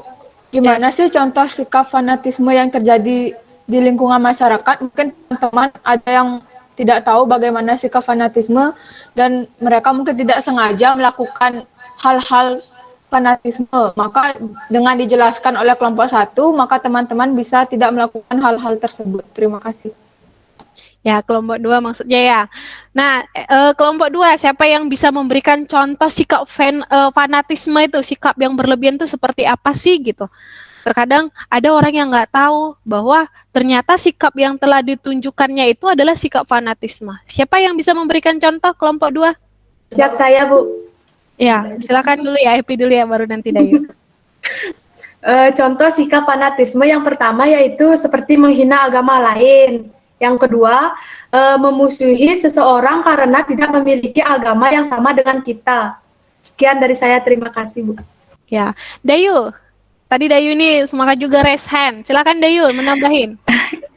gimana sih contoh sikap fanatisme yang terjadi di lingkungan masyarakat? Mungkin teman-teman ada yang tidak tahu bagaimana sikap fanatisme dan mereka mungkin tidak sengaja melakukan hal-hal fanatisme. Maka dengan dijelaskan oleh kelompok 1, maka teman-teman bisa tidak melakukan hal-hal tersebut. Terima kasih. Ya, kelompok 2 maksudnya ya. Nah, kelompok 2, siapa yang bisa memberikan contoh sikap fanatisme itu, sikap yang berlebihan itu seperti apa sih gitu. Terkadang ada orang yang nggak tahu bahwa ternyata sikap yang telah ditunjukkannya itu adalah sikap fanatisme. Siapa yang bisa memberikan contoh kelompok 2? Siap saya, Bu. Ya, silakan dulu ya, Epi dulu ya, baru nanti Dayu. Contoh sikap fanatisme yang pertama yaitu seperti menghina agama lain. Yang kedua, memusuhi seseorang karena tidak memiliki agama yang sama dengan kita. Sekian dari saya, terima kasih, Bu. Ya, Dayu. Tadi Dayu ini semangat juga raise hand. Silakan Dayu menambahin.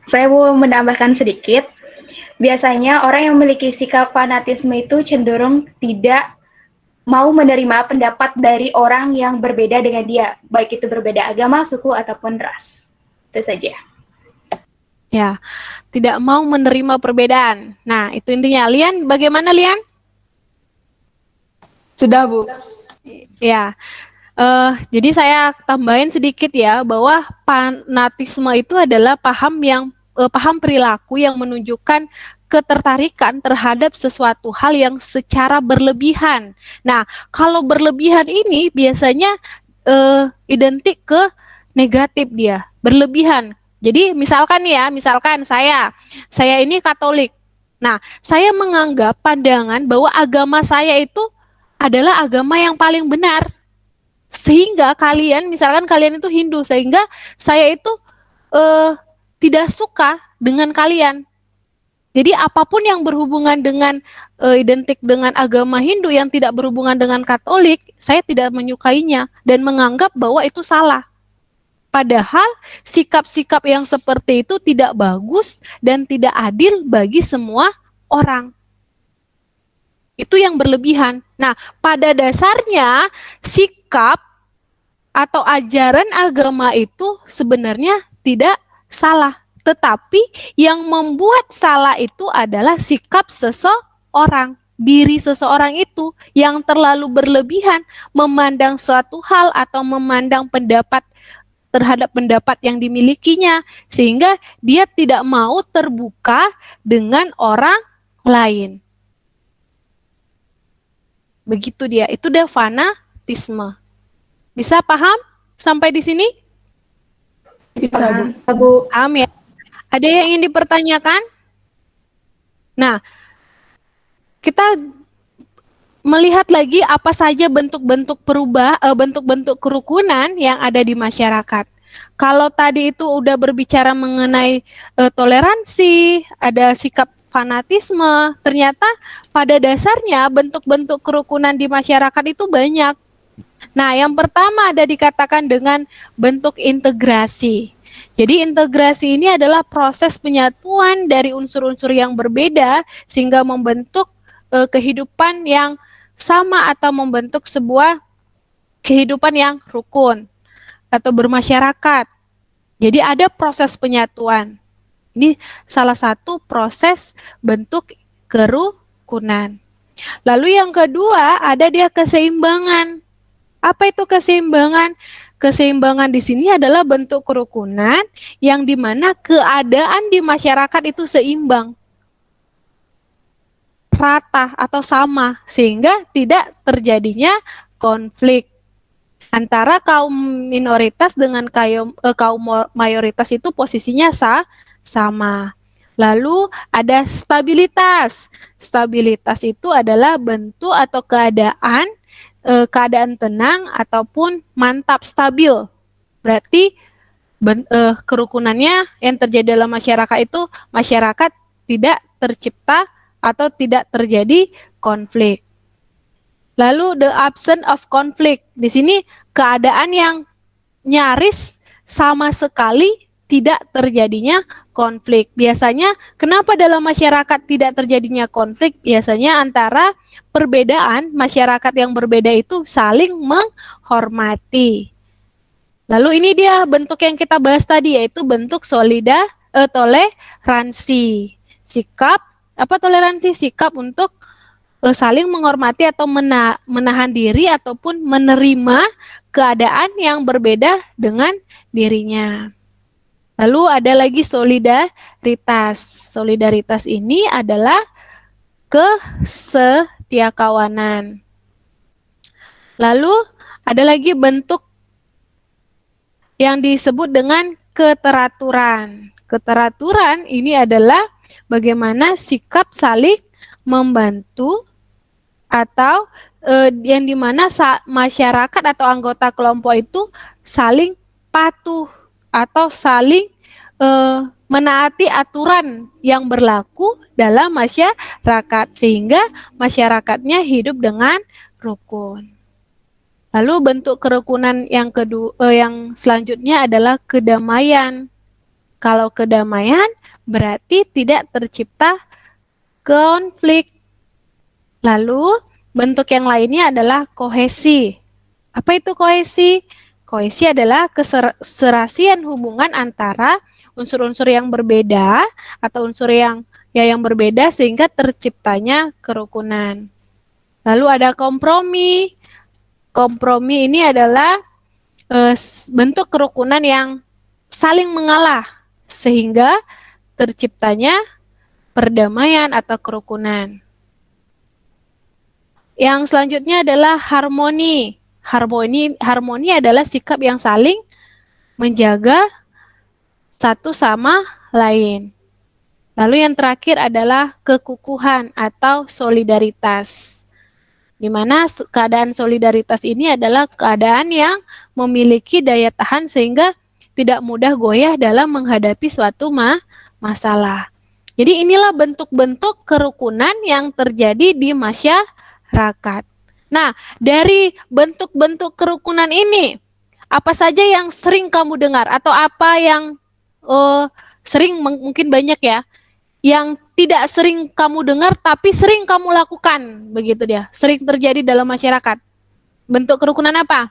Saya mau menambahkan sedikit. Biasanya orang yang memiliki sikap fanatisme itu cenderung tidak mau menerima pendapat dari orang yang berbeda dengan dia, baik itu berbeda agama, suku, ataupun ras. Itu saja. Ya, tidak mau menerima perbedaan. Nah, itu intinya. Lian, bagaimana Lian? Sudah, Bu. Ya, jadi saya tambahin sedikit ya, bahwa fanatisme itu adalah paham perilaku yang menunjukkan ketertarikan terhadap sesuatu hal yang secara berlebihan. Nah, kalau berlebihan ini biasanya identik ke negatif dia, berlebihan. Jadi misalkan nih ya, misalkan saya ini Katolik. Nah, saya menganggap pandangan bahwa agama saya itu adalah agama yang paling benar. Sehingga misalkan kalian itu Hindu, sehingga saya itu tidak suka dengan kalian. Jadi apapun yang berhubungan dengan identik dengan agama Hindu yang tidak berhubungan dengan Katolik, saya tidak menyukainya dan menganggap bahwa itu salah. Padahal sikap-sikap yang seperti itu tidak bagus dan tidak adil bagi semua orang. Itu yang berlebihan. Nah, pada dasarnya sikap atau ajaran agama itu sebenarnya tidak salah. Tetapi yang membuat salah itu adalah sikap seseorang. Diri seseorang itu yang terlalu berlebihan memandang suatu hal atau memandang terhadap pendapat yang dimilikinya, sehingga dia tidak mau terbuka dengan orang lain. Begitu dia, itu udah fanatisme. Bisa paham sampai di sini? Bisa, Bu. Paham ya? Ada yang ingin dipertanyakan? Nah, kita melihat lagi apa saja bentuk-bentuk bentuk-bentuk kerukunan yang ada di masyarakat. Kalau tadi itu udah berbicara mengenai toleransi, ada sikap fanatisme, ternyata pada dasarnya bentuk-bentuk kerukunan di masyarakat itu banyak. Nah, yang pertama ada dikatakan dengan bentuk integrasi. Jadi integrasi ini adalah proses penyatuan dari unsur-unsur yang berbeda sehingga membentuk kehidupan yang sama atau membentuk sebuah kehidupan yang rukun atau bermasyarakat. Jadi ada proses penyatuan. Ini salah satu proses bentuk kerukunan. Lalu yang kedua ada dia keseimbangan. Apa itu keseimbangan? Keseimbangan di sini adalah bentuk kerukunan yang dimana keadaan di masyarakat itu seimbang, rata atau sama, sehingga tidak terjadinya konflik antara kaum minoritas dengan kaum mayoritas itu posisinya sama. Lalu ada stabilitas. Stabilitas itu adalah bentuk atau keadaan tenang ataupun mantap, stabil. Berarti kerukunannya yang terjadi dalam masyarakat itu masyarakat tidak tercipta atau tidak terjadi konflik. Lalu the absence of conflict. Di sini keadaan yang nyaris sama sekali tidak terjadinya konflik. Biasanya kenapa dalam masyarakat tidak terjadinya konflik? Biasanya antara perbedaan masyarakat yang berbeda itu saling menghormati. Lalu ini dia bentuk yang kita bahas tadi, yaitu bentuk toleransi. Sikap Toleransi sikap untuk saling menghormati atau menahan diri ataupun menerima keadaan yang berbeda dengan dirinya. Lalu ada lagi solidaritas. Solidaritas ini adalah kesetiakawanan. Lalu ada lagi bentuk yang disebut dengan keteraturan. Keteraturan ini adalah bagaimana sikap saling membantu atau yang dimana masyarakat atau anggota kelompok itu saling patuh atau saling menaati aturan yang berlaku dalam masyarakat sehingga masyarakatnya hidup dengan rukun. Lalu bentuk kerukunan yang yang selanjutnya adalah kedamaian. Kalau kedamaian berarti tidak tercipta konflik. Lalu bentuk yang lainnya adalah kohesi. Apa itu kohesi? Kohesi adalah keserasian hubungan antara unsur-unsur yang berbeda atau unsur yang berbeda sehingga terciptanya kerukunan. Lalu ada kompromi. Kompromi ini adalah bentuk kerukunan yang saling mengalah sehingga terciptanya perdamaian atau kerukunan. Yang selanjutnya adalah harmoni. Harmoni adalah sikap yang saling menjaga satu sama lain. Lalu yang terakhir adalah kekukuhan atau solidaritas. Di mana keadaan solidaritas ini adalah keadaan yang memiliki daya tahan sehingga tidak mudah goyah dalam menghadapi suatu masalah. Jadi inilah bentuk-bentuk kerukunan yang terjadi di masyarakat. Nah, dari bentuk-bentuk kerukunan ini, apa saja yang sering kamu dengar atau apa yang sering mungkin banyak ya, yang tidak sering kamu dengar tapi sering kamu lakukan, begitu dia, sering terjadi dalam masyarakat. Bentuk kerukunan apa?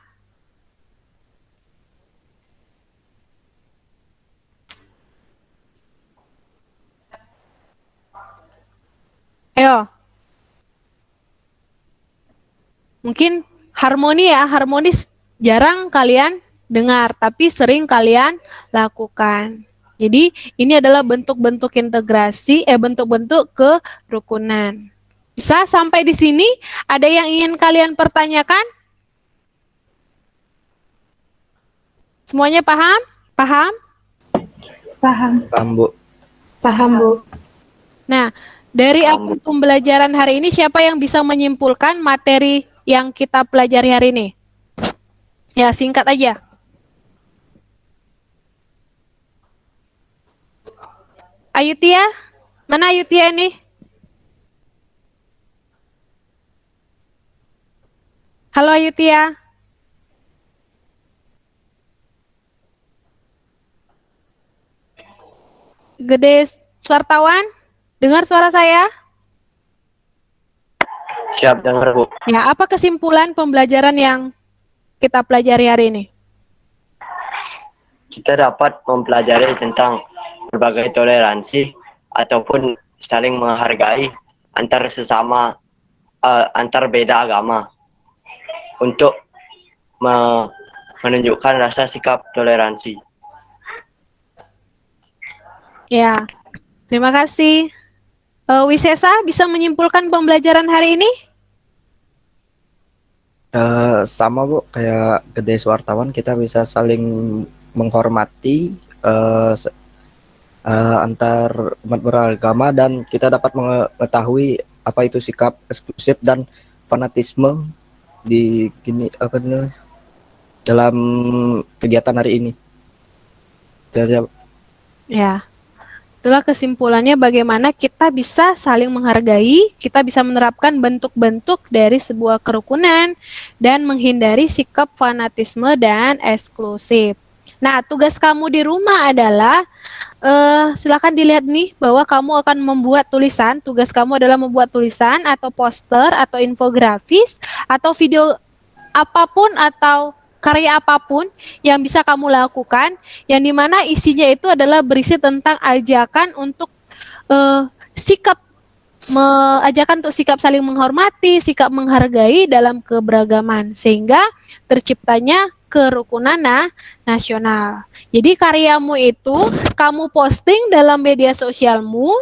Ayo. Mungkin harmoni ya, harmonis jarang kalian dengar, tapi sering kalian lakukan. Jadi ini adalah bentuk-bentuk integrasi, bentuk-bentuk kerukunan. Bisa sampai di sini? Ada yang ingin kalian pertanyakan? Semuanya paham? Paham? Paham. Paham, Bu. Paham, Bu. Nah, dari pembelajaran hari ini siapa yang bisa menyimpulkan materi yang kita pelajari hari ini? Ya, singkat aja. Ayutia? Mana Ayutia ini? Halo Ayutia. Gede wartawan? Dengar suara saya? Siap dengar, Bu. Ya, apa kesimpulan pembelajaran yang kita pelajari hari ini? Kita dapat mempelajari tentang berbagai toleransi ataupun saling menghargai antar sesama, antar beda agama untuk menunjukkan rasa sikap toleransi. Ya, terima kasih. Wisesa bisa menyimpulkan pembelajaran hari ini? Sama Bu, kayak gede wartawan kita bisa saling menghormati antar umat beragama dan kita dapat mengetahui apa itu sikap eksklusif dan fanatisme di dalam kegiatan hari ini. Ya, itulah kesimpulannya bagaimana kita bisa saling menghargai, kita bisa menerapkan bentuk-bentuk dari sebuah kerukunan dan menghindari sikap fanatisme dan eksklusif. Nah, tugas kamu di rumah adalah silakan dilihat nih bahwa kamu akan membuat tulisan. Tugas kamu adalah membuat tulisan atau poster atau infografis atau video apapun atau karya apapun yang bisa kamu lakukan, yang dimana isinya itu adalah berisi tentang ajakan untuk sikap mengajarkan untuk sikap saling menghormati, sikap menghargai dalam keberagaman, sehingga terciptanya kerukunan nasional. Jadi karyamu itu kamu posting dalam media sosialmu,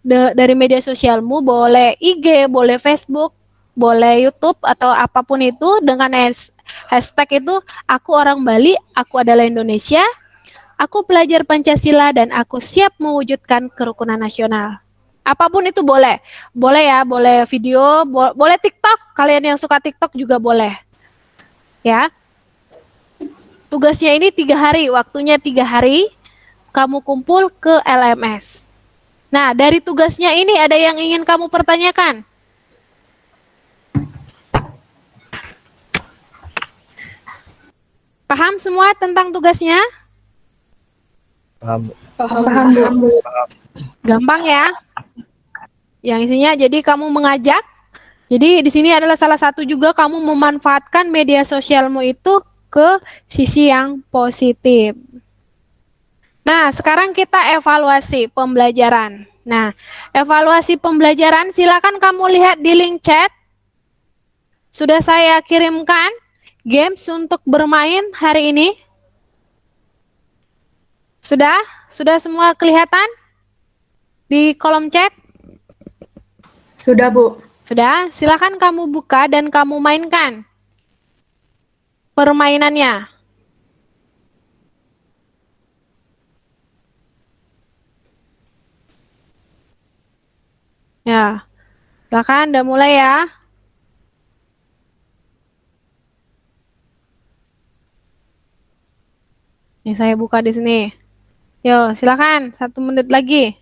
dari media sosialmu, boleh IG, boleh Facebook, boleh YouTube atau apapun itu, dengan hashtag itu aku orang Bali, aku adalah Indonesia, aku pelajar Pancasila dan aku siap mewujudkan kerukunan nasional. Apapun itu boleh. Boleh ya, boleh video, boleh TikTok. Kalian yang suka TikTok juga boleh. Ya. Tugasnya ini 3 hari, waktunya 3 hari. Kamu kumpul ke LMS. Nah, dari tugasnya ini ada yang ingin kamu pertanyakan? Paham semua tentang tugasnya? Paham. Paham, Bu. Gampang ya? Yang isinya jadi kamu mengajak. Jadi di sini adalah salah satu juga kamu memanfaatkan media sosialmu itu ke sisi yang positif. Nah, sekarang kita evaluasi pembelajaran. Nah, evaluasi pembelajaran silakan kamu lihat di link chat. Sudah saya kirimkan games untuk bermain hari ini. Sudah? Sudah semua kelihatan di kolom chat? Sudah, Bu. Sudah? Silakan kamu buka dan kamu mainkan permainannya. Ya, silakan udah mulai ya. Nih saya buka di sini. Yo, silakan 1 menit lagi.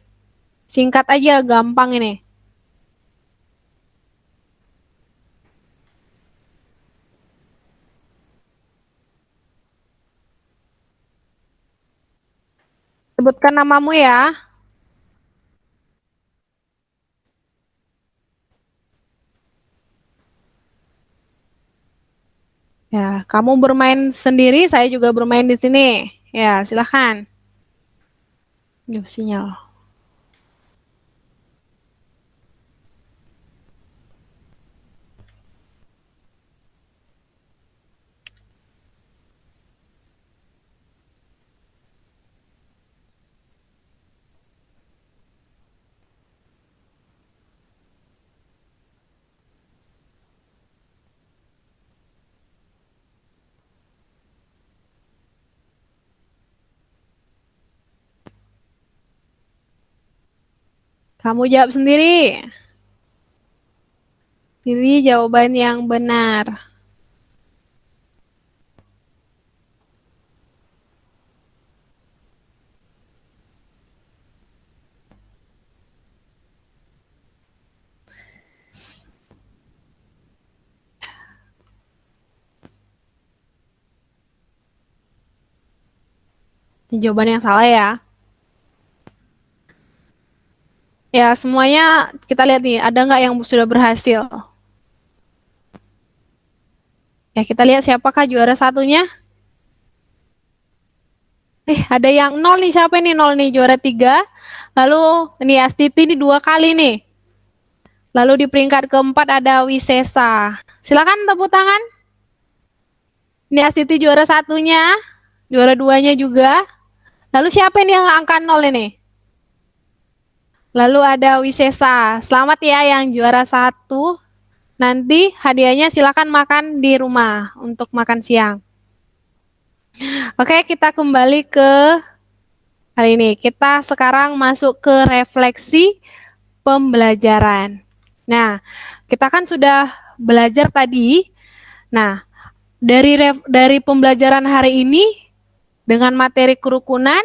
Singkat aja, gampang ini. Sebutkan namamu ya. Ya, kamu bermain sendiri, saya juga bermain di sini. Ya, silakan. Yuk, sinyal. Kamu jawab sendiri. Pilih jawaban yang benar. Ini jawaban yang salah ya. Ya, semuanya kita lihat nih, ada nggak yang sudah berhasil? Ya, kita lihat siapakah juara satunya. Ada yang 0 nih, siapa nih 0 nih? Juara 3. Lalu, ini Astiti ini 2 kali nih. Lalu di peringkat keempat ada Wisesa. Silakan tepuk tangan. Ini Astiti juara satunya, juara 2-nya juga. Lalu siapa ini yang angka 0 ini? Lalu ada Wisesa. Selamat ya yang juara 1. Nanti hadiahnya silakan makan di rumah untuk makan siang. Oke, kita kembali ke hari ini. Kita sekarang masuk ke refleksi pembelajaran. Nah, kita kan sudah belajar tadi. Nah, dari pembelajaran hari ini dengan materi kerukunan,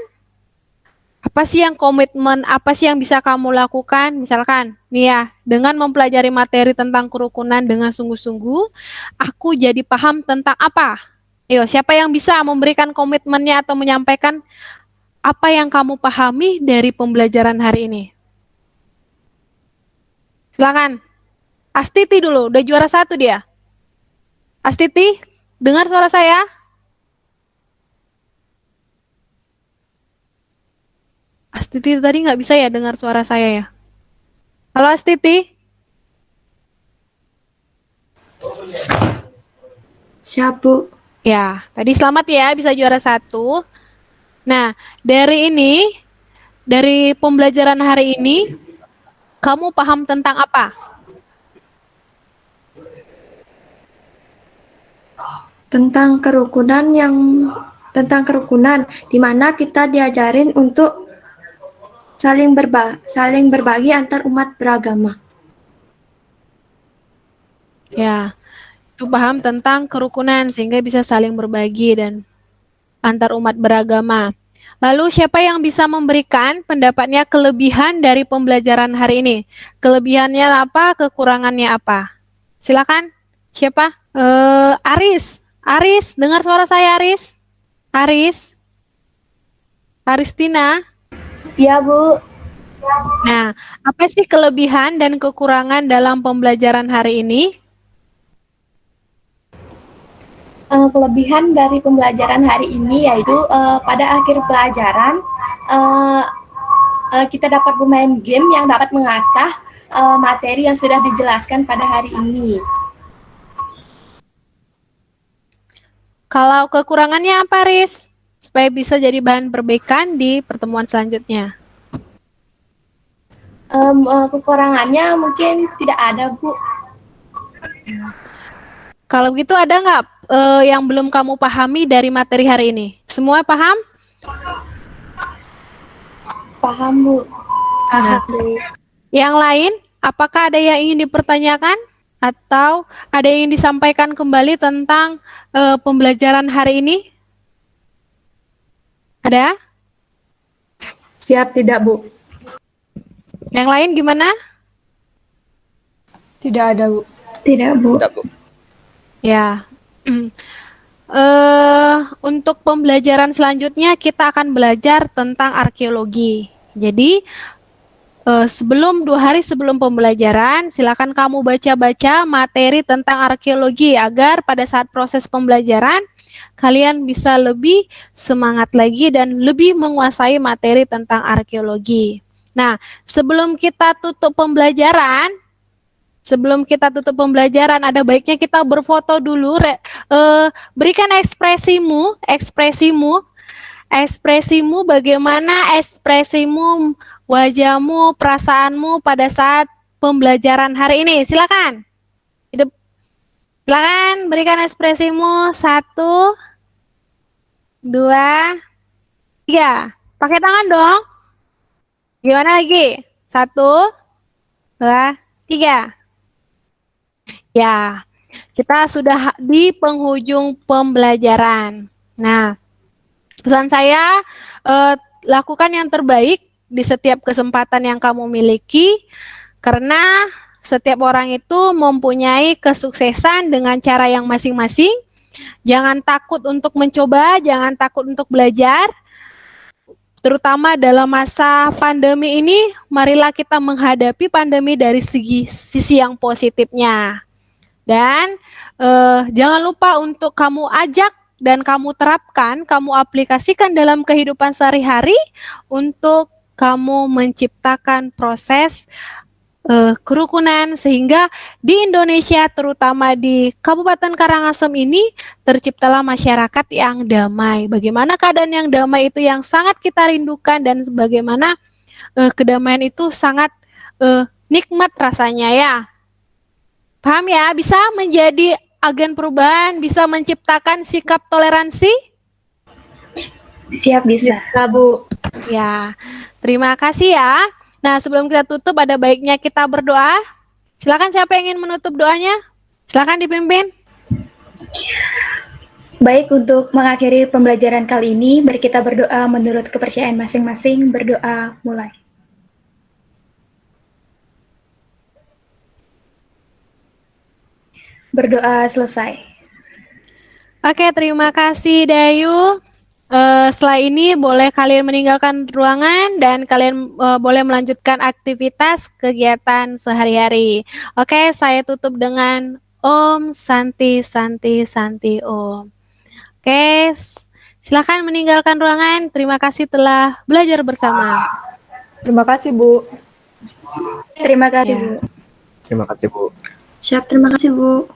apa sih yang komitmen, apa sih yang bisa kamu lakukan? Misalkan, nih ya, dengan mempelajari materi tentang kerukunan dengan sungguh-sungguh, aku jadi paham tentang apa? Ayo, siapa yang bisa memberikan komitmennya atau menyampaikan apa yang kamu pahami dari pembelajaran hari ini? Silakan. Astiti dulu, udah juara 1 dia. Astiti, dengar suara saya? Astiti tadi nggak bisa ya dengar suara saya ya? Halo Astiti. Siap, Bu. Ya, tadi selamat ya bisa juara 1. Nah, dari pembelajaran hari ini, kamu paham tentang apa? Tentang kerukunan di mana kita diajarin untuk saling berbagi antar umat beragama. Ya, itu paham tentang kerukunan sehingga bisa saling berbagi dan antar umat beragama. Lalu siapa yang bisa memberikan pendapatnya kelebihan dari pembelajaran hari ini? Kelebihannya apa? Kekurangannya apa? Silakan. Siapa? Aris. Aris, dengar suara saya Aris? Aris? Aristina? Iya, Bu. Nah, apa sih kelebihan dan kekurangan dalam pembelajaran hari ini? Kelebihan dari pembelajaran hari ini yaitu pada akhir pelajaran kita dapat bermain game yang dapat mengasah materi yang sudah dijelaskan pada hari ini. Kalau kekurangannya apa, Riz? Supaya bisa jadi bahan perbaikan di pertemuan selanjutnya. Kekurangannya mungkin tidak ada, Bu. Kalau begitu ada nggak yang belum kamu pahami dari materi hari ini? Semua paham? Paham, Bu. Nah, yang lain, apakah ada yang ingin dipertanyakan? Atau ada yang ingin disampaikan kembali tentang pembelajaran hari ini? Ada? Siap tidak, Bu? Yang lain gimana? Tidak ada, Bu. Tidak, Bu. Ya. Untuk pembelajaran selanjutnya kita akan belajar tentang arkeologi. Jadi sebelum 2 hari sebelum pembelajaran, silakan kamu baca-baca materi tentang arkeologi agar pada saat proses pembelajaran kalian bisa lebih semangat lagi dan lebih menguasai materi tentang arkeologi. Nah, sebelum kita tutup pembelajaran, ada baiknya kita berfoto dulu. Berikan ekspresimu, bagaimana ekspresimu, wajahmu, perasaanmu pada saat pembelajaran hari ini. Silakan. Silakan berikan ekspresimu. 1, 2, 3. Pakai tangan dong. Gimana lagi? 1, 2, 3. Ya, kita sudah di penghujung pembelajaran. Nah, pesan saya, lakukan yang terbaik di setiap kesempatan yang kamu miliki, karena setiap orang itu mempunyai kesuksesan dengan cara yang masing-masing. Jangan takut untuk mencoba, jangan takut untuk belajar. Terutama dalam masa pandemi ini, marilah kita menghadapi pandemi dari sisi yang positifnya. Dan jangan lupa untuk kamu ajak dan kamu terapkan, kamu aplikasikan dalam kehidupan sehari-hari untuk kamu menciptakan proses kerukunan sehingga di Indonesia, terutama di Kabupaten Karangasem ini, terciptalah masyarakat yang damai. Bagaimana keadaan yang damai itu yang sangat kita rindukan, dan bagaimana kedamaian itu sangat nikmat rasanya ya. Paham ya? Bisa menjadi agen perubahan, bisa menciptakan sikap toleransi? Siap, bisa. Bisa, Bu. Ya, terima kasih ya. Nah, sebelum kita tutup, ada baiknya kita berdoa. Silakan, siapa yang ingin menutup doanya? Silakan dipimpin. Baik, untuk mengakhiri pembelajaran kali ini, mari kita berdoa menurut kepercayaan masing-masing. Berdoa mulai. Berdoa selesai. Oke, terima kasih Dayu. Setelah ini boleh kalian meninggalkan ruangan dan kalian boleh melanjutkan aktivitas kegiatan sehari-hari. Oke, saya tutup dengan Om Santi Santi Santi Om. Oke, silakan meninggalkan ruangan. Terima kasih telah belajar bersama. Terima kasih, Bu. Terima kasih, Ya. Bu. Terima kasih, Bu. Siap, terima kasih Bu.